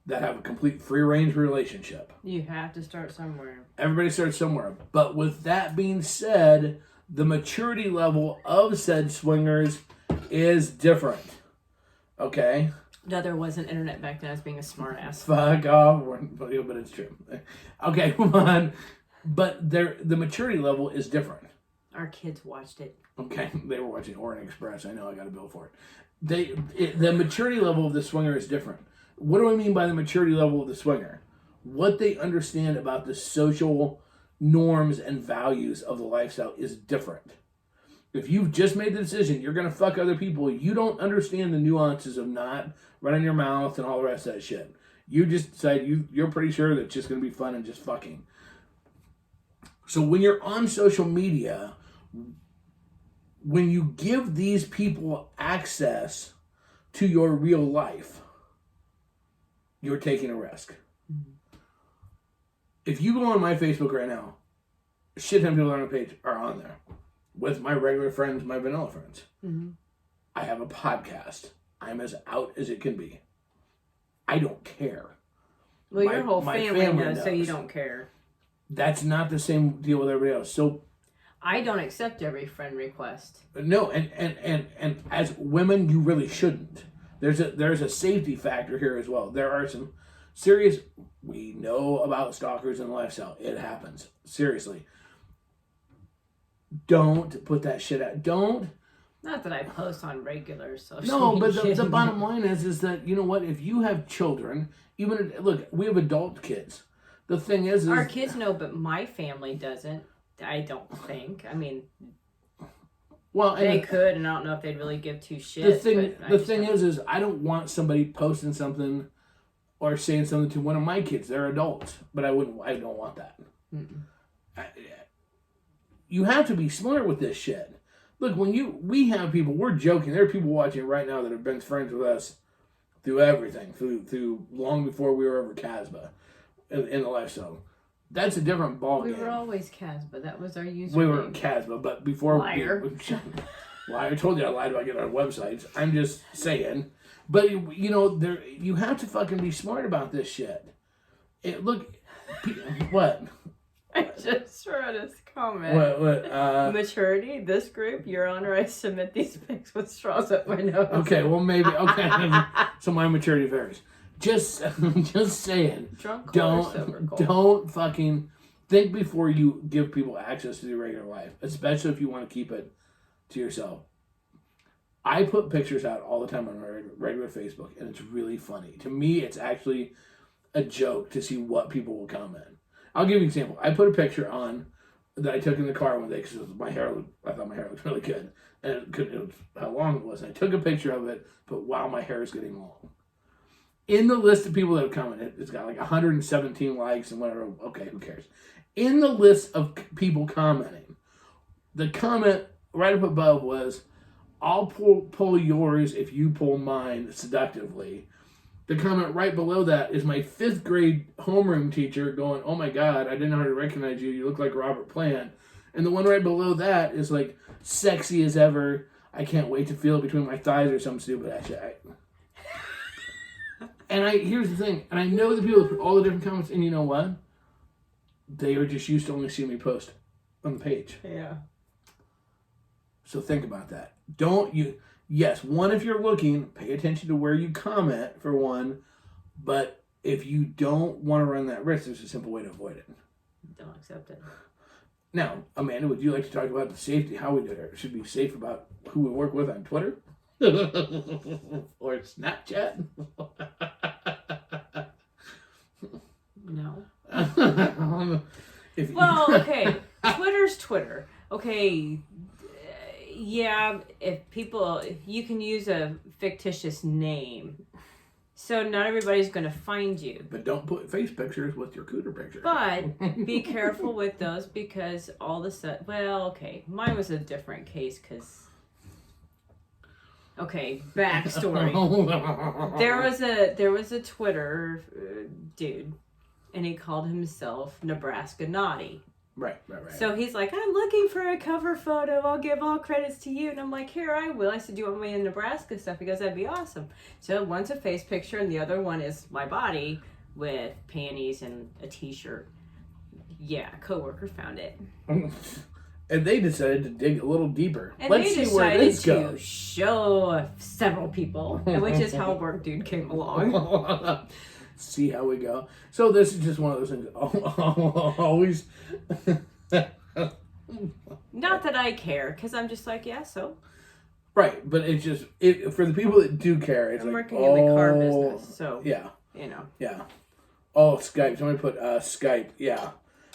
that have a complete free-range relationship. You have to start somewhere. Everybody starts somewhere. But with that being said, the maturity level of said swingers is different. Okay? No, there wasn't internet back then. I was being a smart ass. Fuck off. But it's true. Okay, come on. But the maturity level is different. Our kids watched it. Okay, they were watching Orient Express. I know I got a bill for it. The maturity level of the swinger is different. What do I mean by the maturity level of the swinger? What they understand about the social norms and values of the lifestyle is different. If you've just made the decision you're going to fuck other people, you don't understand the nuances of not running your mouth and all the rest of that shit. You just decide you're pretty sure that it's just going to be fun and just fucking. So when you're on social media, when you give these people access to your real life, you're taking a risk. Mm-hmm. If you go on my Facebook right now, shit ton of people on my page are on there with my regular friends, my vanilla friends. Mm-hmm. I have a podcast. I'm as out as it can be. I don't care. Well, your whole family knows, so you don't care. That's not the same deal with everybody else. So I don't accept every friend request. No, and as women, you really shouldn't. There's a safety factor here as well. There are some serious. We know about stalkers and lifestyle. It happens. Seriously. Don't put that shit out. Don't. Not that I post on regular social No, but media. the bottom line is that, you know what? If you have children, look, we have adult kids. The thing is our kids know, but my family doesn't. I don't think. I mean, well, they could, and I don't know if they'd really give two shits. The thing is I don't want somebody posting something or saying something to one of my kids. They're adults, but I don't want that. You have to be smart with this shit. Look, we have people, we're joking. There are people watching right now that have been friends with us through everything, through long before we were ever Casbah in the lifestyle. That's a different ballgame. We were always Casbah. That was our username. We were Casbah, but before... Liar. I told you I lied about getting on websites. I'm just saying. But, you have to fucking be smart about this shit. What? I just wrote a comment. What? Maturity, this group, Your Honor, I submit these pics with straws up my nose. Okay, well, maybe. Okay. So my maturity varies. Just saying. Drunk don't fucking think before you give people access to your regular life, especially if you want to keep it to yourself. I put pictures out all the time on my regular Facebook, and it's really funny. To me, it's actually a joke to see what people will comment. I'll give you an example. I put a picture on that I took in the car one day because I thought my hair looked really good, and it was how long it was. And I took a picture of it, but wow, my hair is getting long. In the list of people that have commented, it's got like 117 likes and whatever. Okay, who cares? In the list of people commenting, the comment right up above was, I'll pull yours if you pull mine seductively. The comment right below that is my 5th grade homeroom teacher going, oh my God, I didn't know how to recognize you. You look like Robert Plant. And the one right below that is like, sexy as ever. I can't wait to feel it between my thighs or some stupid ass shit. And here's the thing, and I know the people that put all the different comments, and you know what? They are just used to only seeing me post on the page. Yeah. So think about that. Yes, one, if you're looking, pay attention to where you comment, for one, but if you don't want to run that risk, there's a simple way to avoid it. Don't accept it. Now, Amanda, would you like to talk about the safety, how we should be safe about who we work with on Twitter? Or Snapchat? No. Well, okay. Twitter's Twitter. Okay. Yeah, you can use a fictitious name. So not everybody's going to find you. But don't put face pictures with your cooter picture. But be careful with those because all of a sudden... Well, okay. Mine was a different case because... Okay, backstory. There was a Twitter dude, and he called himself Nebraska Naughty. Right. So he's like, I'm looking for a cover photo. I'll give all credits to you. And I'm like, here, I will. I said, do you want me in Nebraska stuff? He goes, that'd be awesome. So one's a face picture, and the other one is my body with panties and a t-shirt. Yeah, a coworker found it. And they decided to dig a little deeper. And Let's see where this goes. To show several people, which is how Work Dude came along. See how we go. So this is just one of those things. Always. Not that I care, because I'm just like, yeah, so. Right, but it's just for the people that do care. It's I'm like, working in the car business, so yeah, you know. yeah. Oh, Skype. Somebody put Skype. Yeah.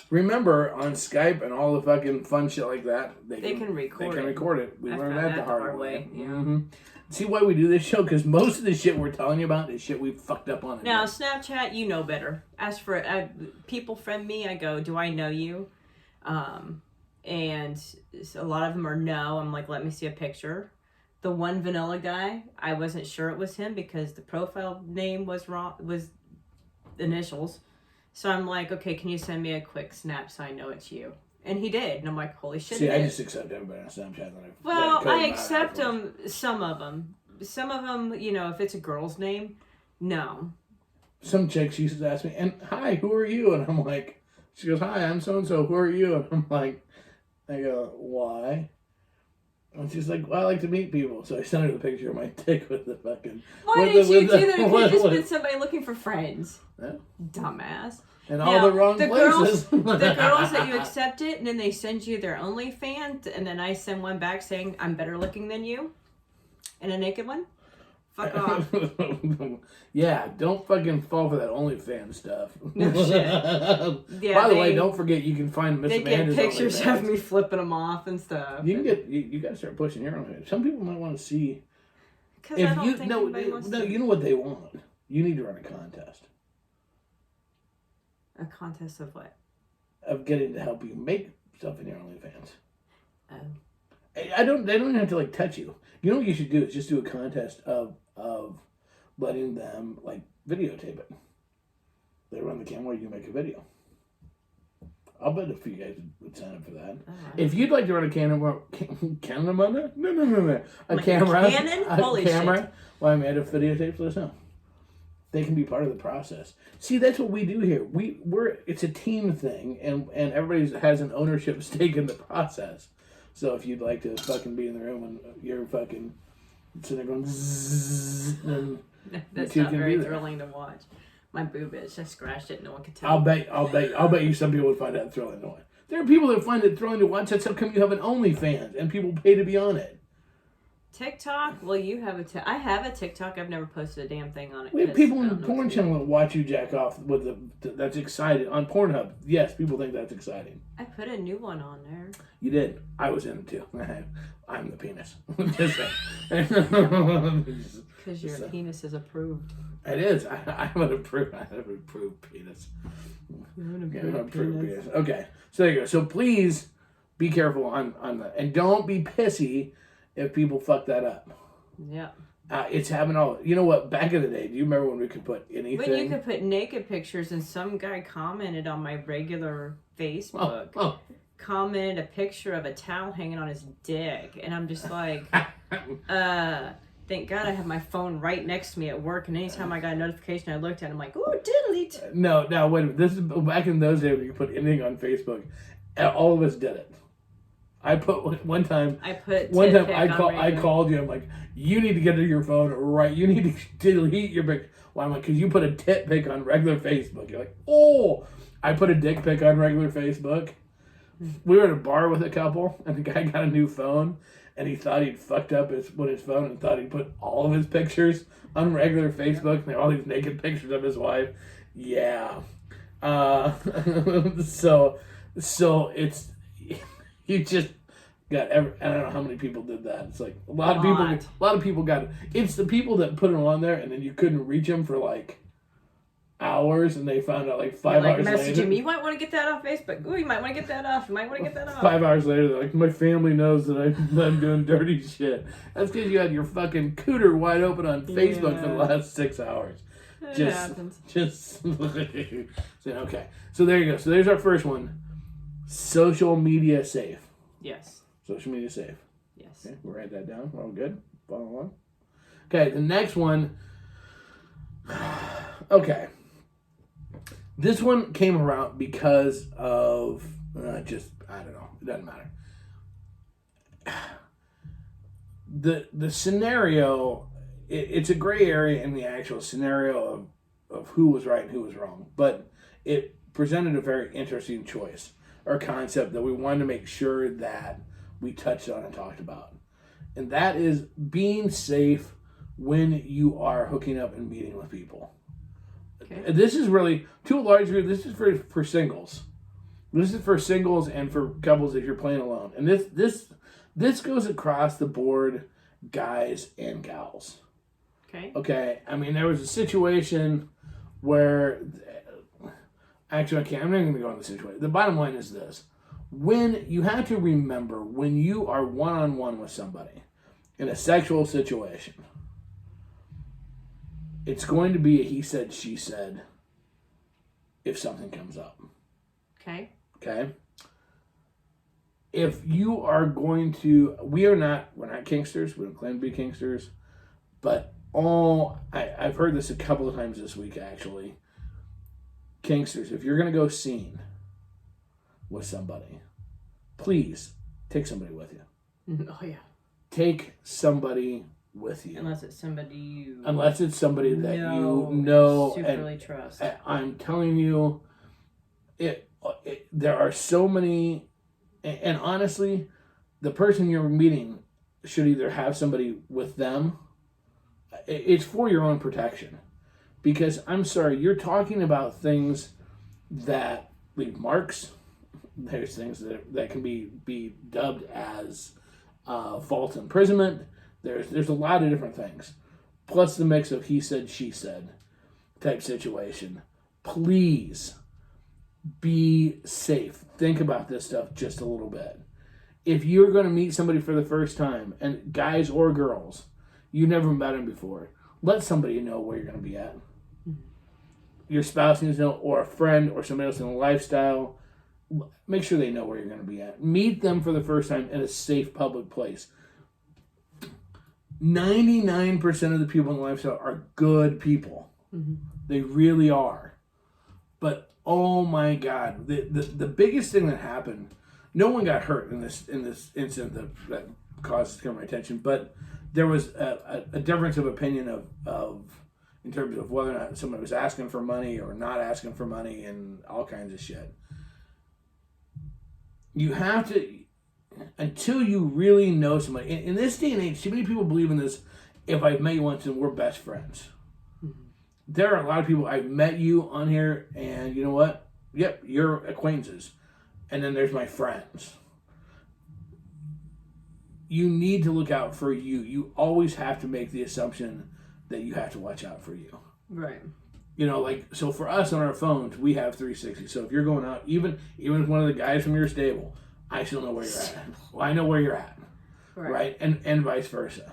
Remember on Skype and all the fucking fun shit like that, they can record. They can record it. We learned that the hard way. Yeah. Mm-hmm. See why we do this show? Because most of the shit we're telling you about is shit we fucked up on. Now Snapchat, you know better. As for people friend me, I go, do I know you? And a lot of them are no. I'm like, let me see a picture. The one vanilla guy, I wasn't sure it was him because the profile name was wrong, was initials. So I'm like, okay, can you send me a quick snap so I know it's you? And he did. And I'm like, holy shit. See, I just accept everybody on Snapchat. Well, I accept them, some of them. Some of them, you know, if it's a girl's name, no. Some chick, she used to ask me, and hi, who are you? And I'm like, she goes, hi, I'm so-and-so, who are you? And I'm like, I go, why? And she's like, well, I like to meet people. So I sent her the picture of my dick with the fucking... Why did you do that? It could have just been somebody looking for friends. Yeah. Dumbass. And all the wrong places. The girls that you accept it, and then they send you their OnlyFans, and then I send one back saying, I'm better looking than you, and a naked one. Fuck off. Yeah, don't fucking fall for that OnlyFans stuff. No shit. Yeah, by the way, don't forget you can find Miss Amanda's get pictures of me flipping them off and stuff. You can get you got to start pushing your own. Some people might want to see. Because I don't think anybody wants to. You know what they want. You need to run a contest. A contest of what? Of getting to help you make stuff in your OnlyFans. Oh. They don't even have to like touch you. You know what you should do is just do a contest of letting them like videotape it. They run the camera, you make a video. I'll bet a few guys would sign up for that. If you'd like to run a camera, no. A camera. Why I made a videotape? Let us know. They can be part of the process. See, that's what we do here. It's a team thing, and everybody has an ownership stake in the process. So if you'd like to fucking be in the room and you're fucking sitting there going zzz, and that's not very thrilling to watch. My boob itch. I scratched it. No one could tell. I'll bet you some people would find that thrilling to watch. There are people that find it thrilling to watch. That's how come you have an OnlyFans and people pay to be on it. TikTok? Well, you have I have a TikTok. I've never posted a damn thing on it. We have people in the porn channel that watch you jack off with that's excited on Pornhub. Yes, people think that's exciting. I put a new one on there. You did. I was in it too. I'm the penis. Because your penis is approved. It is. I have an approved penis. Approved penis. Okay. So there you go. So please be careful on that. And don't be pissy if people fuck that up. Yeah. It's happened all... You know what? Back in the day, do you remember when we could put anything? When you could put naked pictures, and some guy commented on my regular Facebook. Commented a picture of a towel hanging on his dick. And I'm just like... Thank God I have my phone right next to me at work, and anytime I got a notification, I looked at it, I'm like, ooh, diddly. No, wait a minute. This is back in those days when you could put anything on Facebook. All of us did it. I put one time. I called you. I'm like, you need to get to your phone right. You need to delete your pic. Well, I'm like, because you put a tit pic on regular Facebook. You're like, oh, I put a dick pic on regular Facebook. We were at a bar with a couple, and the guy got a new phone, and he thought he'd fucked up his phone and thought he'd put all of his pictures on regular Facebook. And there were all these naked pictures of his wife. Yeah. So it's. You just got I don't know how many people did that. It's like a lot of people got it. It's the people that put them on there and then you couldn't reach them for like hours and they found out like 5 hours later. Messaging me, you might want to get that off Facebook. Ooh, you might want to get that off. You might want to get that off. 5 hours later, they're like, my family knows that I'm doing dirty shit. That's because you had your fucking cooter wide open on Facebook for the last 6 hours. It happens. Okay. So there you go. So there's our first one. Social media safe. Yes. Social media safe. Yes. Okay, we'll write that down. We're all good. Follow along. Okay, the next one. Okay. This one came around because of I don't know. It doesn't matter. The scenario, it's a gray area in the actual scenario of who was right and who was wrong, but it presented a very interesting choice. or concept that we wanted to make sure that we touched on and talked about. And that is being safe when you are hooking up and meeting with people. Okay. This is really, to a large degree, this is for singles. This is for singles and for couples if you're playing alone. And this goes across the board, guys and gals. Okay. Okay. I mean, there was a situation where, actually, I'm not even going to go into the situation. The bottom line is this. When you have to remember, when you are one-on-one with somebody in a sexual situation, it's going to be a he said, she said if something comes up. Okay. Okay? If you are going to, we're not kinksters. We don't claim to be kinksters. But I've heard this a couple of times this week, actually. Kinksters, if you're going to go scene with somebody, please take somebody with you. Oh, yeah. Take somebody with you. Unless it's somebody that you know and really trust. I'm telling you, there are so many, and honestly, the person you're meeting should either have somebody with them. It's for your own protection. Because, I'm sorry, you're talking about things that leave marks. There's things that can be dubbed as false imprisonment. There's a lot of different things. Plus the mix of he said, she said type situation. Please be safe. Think about this stuff just a little bit. If you're going to meet somebody for the first time, and guys or girls, you never met them before, let somebody know where you're going to be at. Your spouse needs to know, or a friend, or somebody else in the lifestyle. Make sure they know where you're going to be at. Meet them for the first time in a safe public place. 99% of the people in the lifestyle are good people. Mm-hmm. They really are. But oh my God, the biggest thing that happened, no one got hurt in this incident that caused my attention, but there was a difference of opinion of in terms of whether or not somebody was asking for money or not asking for money and all kinds of shit. You have to, until you really know somebody. In this day and age, too many people believe in this, if I've met you once and we're best friends. Mm-hmm. There are a lot of people, I've met you on here and you know what? Yep, you're acquaintances. And then there's my friends. You need to look out for you. You always have to make the assumption that you have to watch out for you. Right. You know, like, so for us on our phones, we have 360. So if you're going out, even with one of the guys from your stable, I still know where you're at. Well, I know where you're at. Right? And vice versa.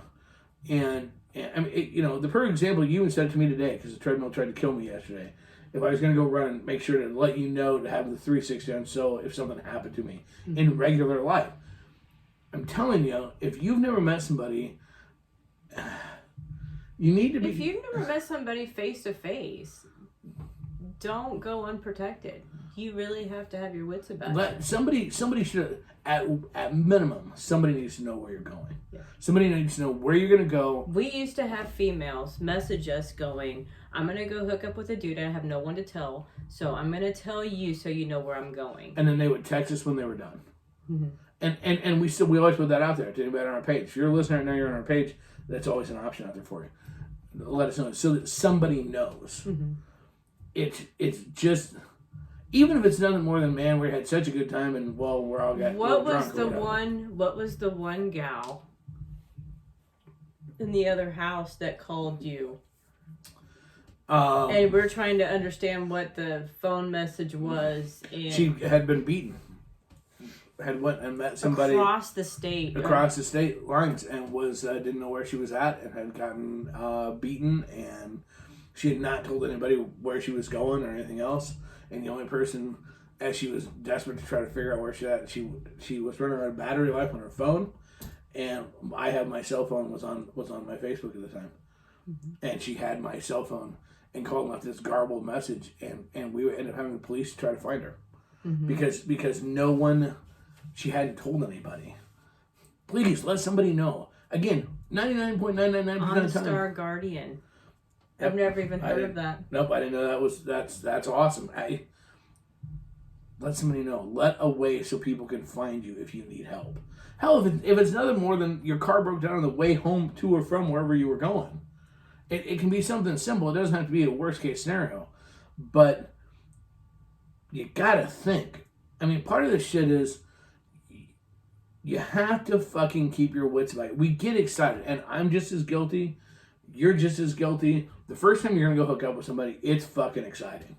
And I mean, the perfect example, you even said it to me today, because the treadmill tried to kill me yesterday. If I was going to go run, make sure to let you know to have the 360 on, so if something happened to me in regular life. I'm telling you, if you've never met somebody, you need to be... If you've never met somebody face to face, don't go unprotected. You really have to have your wits about you. Somebody should, at minimum, somebody needs to know where you're going. Yeah. Somebody needs to know where you're going to go. We used to have females message us going, I'm going to go hook up with a dude. I have no one to tell, so I'm going to tell you so you know where I'm going. And then they would text us when they were done. Mm-hmm. And we always put that out there to anybody on our page. If you're a listener and now you're on our page, that's always an option out there for you. Let us know so that somebody knows. Mm-hmm. It's just, even if it's nothing more than, man, we had such a good time and we're all got What was the one gal in the other house that called you? And we're trying to understand what the phone message was. And she had been beaten. Had went and met somebody across the state lines and was didn't know where she was at and had gotten beaten, and she had not told anybody where she was going or anything else. And the only person, as she was desperate to try to figure out where she's at, she was running out of battery life on her phone, and I have my cell phone was on my Facebook at the time, and she had my cell phone and called out this garbled message, and we ended up having the police try to find her because no one. She hadn't told anybody. Please let somebody know. Again, 99.999% of the time. OnStar Guardian. I've never even heard of that. Nope, I didn't know that's awesome. let somebody know. Let a way so people can find you if you need help. Hell, if it's nothing more than your car broke down on the way home to or from wherever you were going. It can be something simple. It doesn't have to be a worst case scenario. But you gotta think. I mean, part of this shit is you have to fucking keep your wits about it. We get excited, and I'm just as guilty. You're just as guilty. The first time you're gonna go hook up with somebody, it's fucking exciting.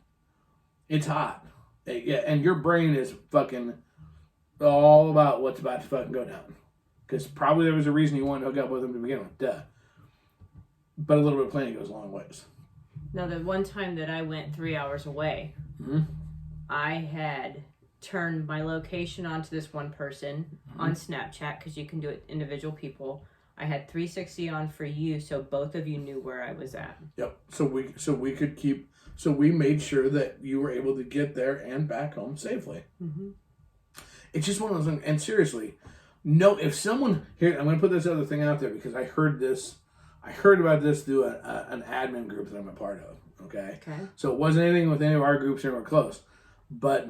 It's hot. Yeah, and your brain is fucking all about what's about to fucking go down. Because probably there was a reason you wanted to hook up with them to begin with. Duh. But a little bit of planning goes a long ways. Now, the one time that I went 3 hours away, I had turned my location onto this one person on Snapchat, because you can do it individual people. I had 360 on for you, so both of you knew where I was at. Yep. So we could keep. So we made sure that you were able to get there and back home safely. Mm-hmm. It's just one of those things. And seriously, no. If someone here, I'm going to put this other thing out there because I heard about this through an admin group that I'm a part of. Okay. So it wasn't anything with any of our groups anywhere close, but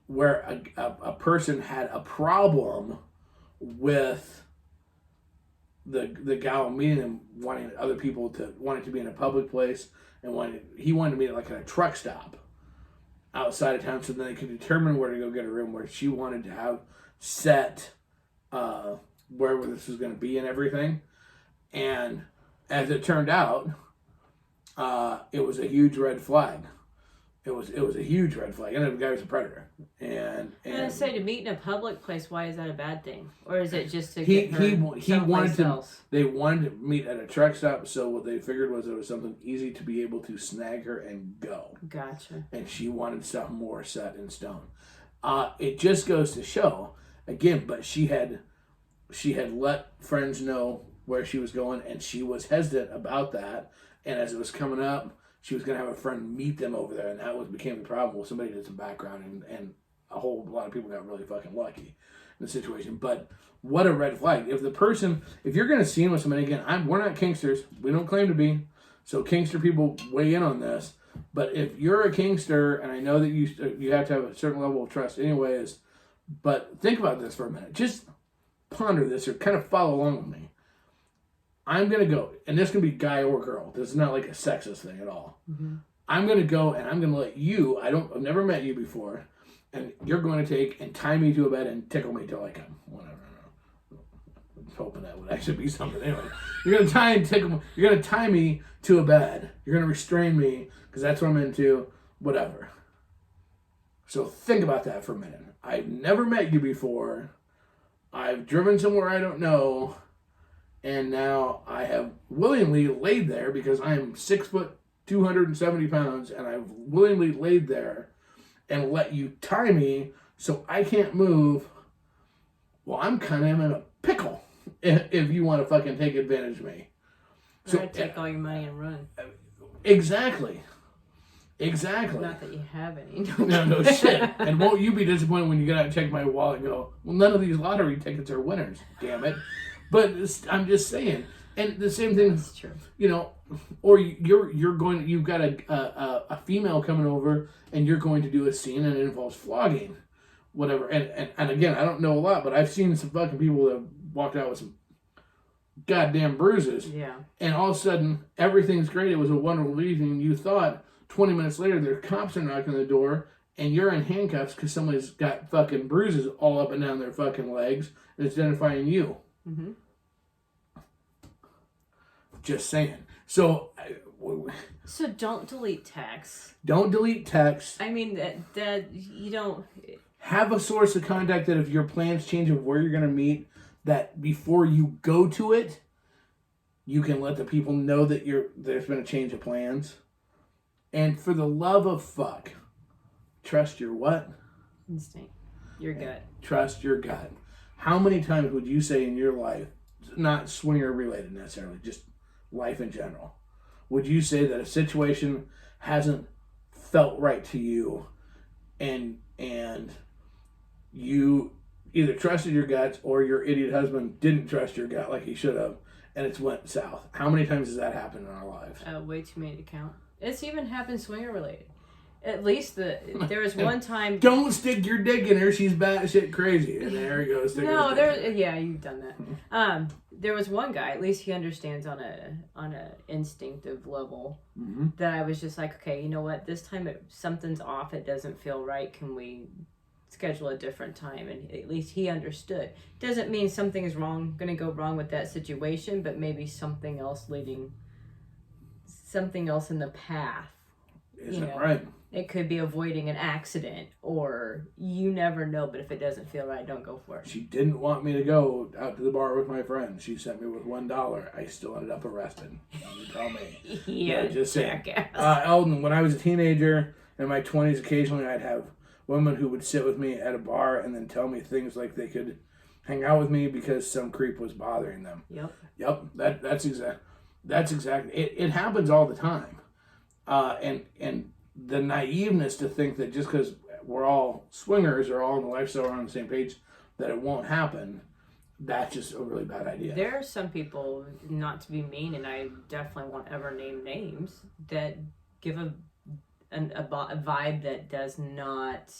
where a person had a problem with the gal meeting them, wanting other people to want it to be in a public place, and he wanted to meet like at a truck stop outside of town, so then they could determine where to go get a room, where she wanted to have set wherever this was going to be and everything. And as it turned out, it was a huge red flag. It was a huge red flag. And the guy was a predator. And I say, to meet in a public place, why is that a bad thing? Or is it just to he wanted to else? They wanted to meet at a truck stop, so what they figured was it was something easy to be able to snag her and go. Gotcha. And she wanted something more set in stone. It just goes to show, again, but she had let friends know where she was going, and she was hesitant about that. And as it was coming up, she was going to have a friend meet them over there, and that became the problem. Well, somebody did some background, and a whole lot of people got really fucking lucky in the situation. But what a red flag. If you're going to scene with somebody, again, we're not kinksters. We don't claim to be. So kinkster people weigh in on this. But if you're a kinkster, and I know that you have to have a certain level of trust anyways, but think about this for a minute. Just ponder this or kind of follow along with me. I'm going to go, and this can be guy or girl. This is not like a sexist thing at all. Mm-hmm. I'm going to go, and I'm going to let you, I've never met you before, and you're going to take and tie me to a bed and tickle me till I come. Whatever. I'm hoping that would actually be something. Anyway, you're going to tie me to a bed. You're going to restrain me, because that's what I'm into, whatever. So think about that for a minute. I've never met you before. I've driven somewhere I don't know. And now I have willingly laid there because I am 6 foot, 270 pounds, and I've willingly laid there and let you tie me so I can't move. Well, I'm kind of in a pickle if you want to fucking take advantage of me. So take all your money and run. Exactly. Not that you have any. No shit. And won't you be disappointed when you get out and check my wallet and go, well, none of these lottery tickets are winners, damn it. But I'm just saying, and the same thing. That's true. Or you've got a female coming over, and you're going to do a scene, and it involves flogging, whatever. And again, I don't know a lot, but I've seen some fucking people that have walked out with some goddamn bruises. Yeah. And all of a sudden, everything's great. It was a wonderful evening. You thought 20 minutes later, their cops are knocking on the door, and you're in handcuffs because somebody's got fucking bruises all up and down their fucking legs, and it's identifying you. Mm-hmm. Just saying. So don't delete texts. Don't delete texts. I mean, that you don't have a source of contact that if your plans change of where you're going to meet, that before you go to it, you can let the people know that there's been a change of plans. And for the love of fuck, trust your what? Instinct. Your gut. Trust your gut. How many times would you say in your life, not swinger related necessarily, just life in general, would you say that a situation hasn't felt right to you, and you either trusted your guts or your idiot husband didn't trust your gut like he should have, and it's went south? How many times has that happened in our lives? Way too many to count. It's even happened swinger related. At least there was one time. Don't stick your dick in her. She's batshit crazy. And there he goes. No, you've done that. There was one guy. At least he understands on a instinctive level that I was just like, okay, you know what? This time something's off. It doesn't feel right. Can we schedule a different time? And at least he understood. Doesn't mean something is going to go wrong with that situation, but maybe something else in the path. Is that right? It could be avoiding an accident, or you never know, but if it doesn't feel right, don't go for it. She didn't want me to go out to the bar with my friends. She sent me with $1. I still ended up arrested. You tell me. Yeah, just saying. jackass. Eldon, when I was a teenager, in my 20s, occasionally I'd have women who would sit with me at a bar and then tell me things like they could hang out with me because some creep was bothering them. Yep. That's exactly. It happens all the time. And the naiveness to think that just because we're all swingers or all in the lifestyle are on the same page, that it won't happen, that's just a really bad idea. There are some people, not to be mean, and I definitely won't ever name names, that give a vibe that does not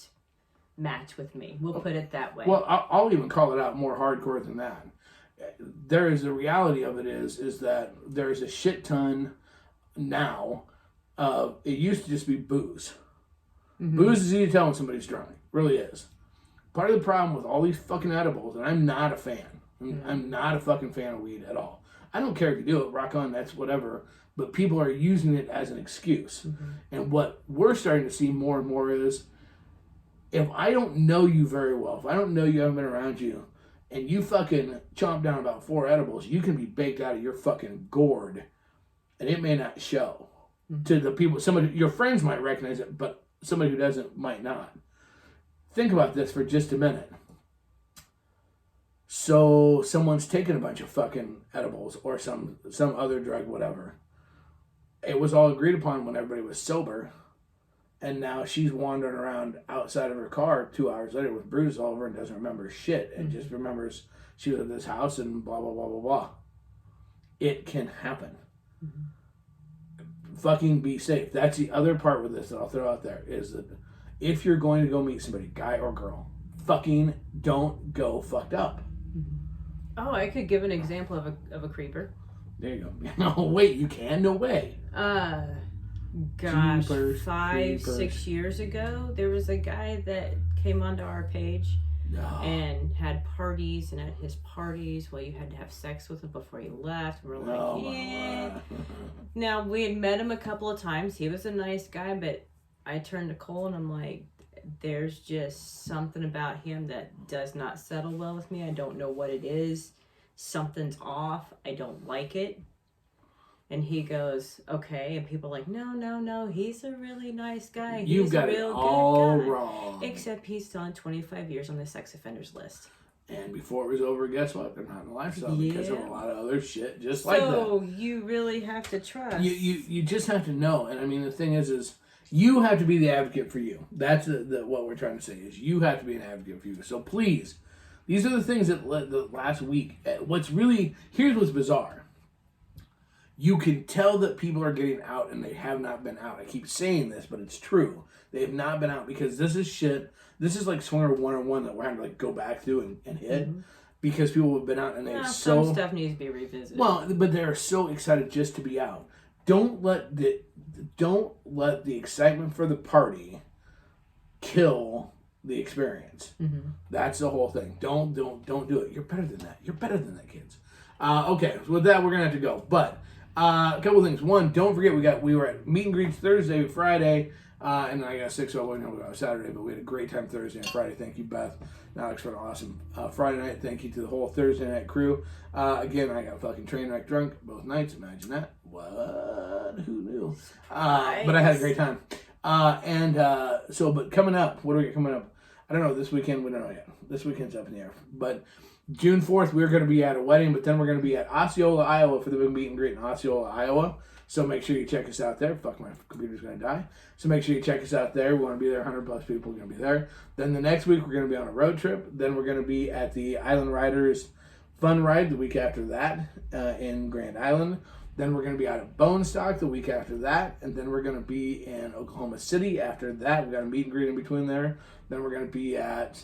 match with me. We'll put it that way. Well, I'll even call it out more hardcore than that. There is the reality of it is that there's a shit ton now. It used to just be booze. Booze is easy to tell when somebody's drunk. It really is. Part of the problem with all these fucking edibles, and I'm not a fan. I'm not a fucking fan of weed at all. I don't care if you do it, rock on, that's whatever. But people are using it as an excuse. And what we're starting to see more and more is, if I don't know you very well, if I don't know you, haven't been around you, and you fucking chomp down about 4 edibles, you can be baked out of your fucking gourd, and it may not show. To the people, your friends might recognize it, but somebody who doesn't might not. Think about this for just a minute. So someone's taken a bunch of fucking edibles or some other drug, whatever. It was all agreed upon when everybody was sober, and now she's wandering around outside of her car 2 hours later with bruises all over and doesn't remember shit and just remembers she was at this house and blah blah blah blah blah. It can happen. Fucking be safe. That's the other part with this that I'll throw out there, is that if you're going to go meet somebody, guy or girl, fucking don't go fucked up. Oh, I could give an example of a creeper. There you go. No, wait, you can? No way. Gosh, Jeepers, 5-6 years ago, there was a guy that came onto our page and had parties, and at his parties, well, you had to have sex with him before he left. And we're like, yeah. Now, we had met him a couple of times. He was a nice guy, but I turned to Cole and I'm like, there's just something about him that does not settle well with me. I don't know what it is. Something's off. I don't like it. And he goes, okay. And people are like, no, he's a really nice guy. You've got it all wrong. Except he's still on 25 years on the sex offenders list. And before it was over, guess what? They're not in the lifestyle because of a lot of other shit just like that. So you really have to trust. You just have to know. And I mean, the thing is you have to be the advocate for you. That's what we're trying to say, is you have to be an advocate for you. So please, these are the things that the last week, here's what's bizarre. You can tell that people are getting out and they have not been out. I keep saying this, but it's true. They have not been out because this is shit. This is like Swinger 101 that we're having to like go back through and hit because people have been out and they're some stuff needs to be revisited. Well, but they're so excited just to be out. Don't let the excitement for the party kill the experience. That's the whole thing. Don't do it. You're better than that. You're better than that, kids. Okay, so with that, we're gonna have to go. But a couple things. One, don't forget we were at meet and greets Thursday, Friday, and I got 6 on Saturday. But we had a great time Thursday and Friday. Thank you, Beth and Alex, for an awesome Friday night. Thank you to the whole Thursday night crew. Again, I got fucking train wreck drunk both nights. Imagine that. What? Who knew? But I had a great time. But coming up, what do we got coming up? I don't know. This weekend, we don't know yet. This weekend's up in the air. But June 4th, we're going to be at a wedding, but then we're going to be at Osceola, Iowa for the big meet and greet in Osceola, Iowa. So make sure you check us out there. Fuck, my computer's going to die. So make sure you check us out there. We want to be there. 100 plus people are going to be there. Then the next week, we're going to be on a road trip. Then we're going to be at the Island Riders Fun Ride the week after that in Grand Island. Then we're going to be out of Bone Stock the week after that. And then we're going to be in Oklahoma City after that. We've got a meet and greet in between there. Then we're going to be at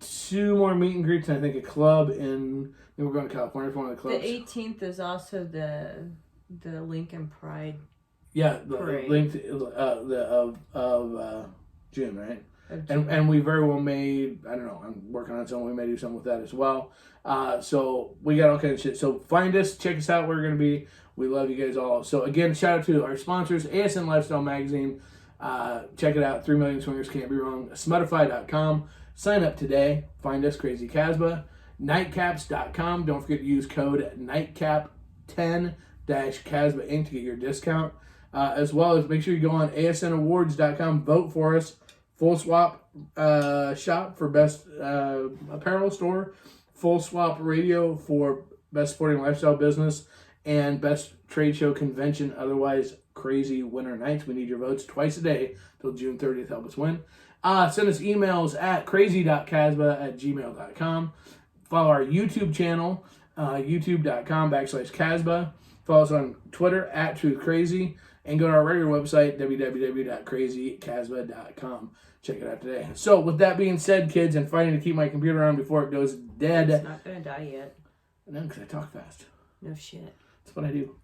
2 more meet and greets. And I think a club in... Then we're going to California for one of the clubs. The 18th is also the Lincoln Pride. Yeah, the parade. link of June, right? And we very well may, I don't know, I'm working on something, we may do something with that as well. So we got all kinds of shit. So find us, check us out where we're going to be. We love you guys all. So again, shout out to our sponsors, ASN Lifestyle Magazine. Check it out, 3 Million Swingers Can't Be Wrong. Smudify.com. Sign up today. Find us, Krazy Casbah. Nightcaps.com. Don't forget to use code NIGHTCAP10-Casbah Inc. to get your discount. As well as make sure you go on ASNAwards.com. Vote for us. Full Swap shop for best apparel store. Full Swap radio for best sporting lifestyle business. And best trade show convention. Otherwise, crazy winter nights. We need your votes twice a day till June 30th. Help us win. Send us emails at krazy.casbah@gmail.com. Follow our YouTube channel, youtube.com/Casbah. Follow us on Twitter at TruthCrazy. And go to our regular website, www.krazycasbah.com. Check it out today. So, with that being said, kids, and fighting to keep my computer on before it goes dead. It's not going to die yet. No, because I talk fast. No shit. That's what I do.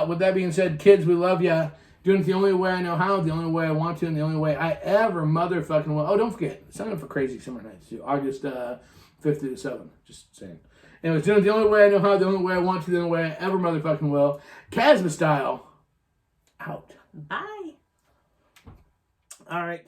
With that being said, kids, we love ya. Doing it the only way I know how, the only way I want to, and the only way I ever motherfucking will. Oh, don't forget, sign up for Krazy Summer Nights, too. August 5th through the 7th. Just saying. Anyways, doing it the only way I know how, the only way I want to, the only way I ever motherfucking will. Casbah style. Out. Bye. All right.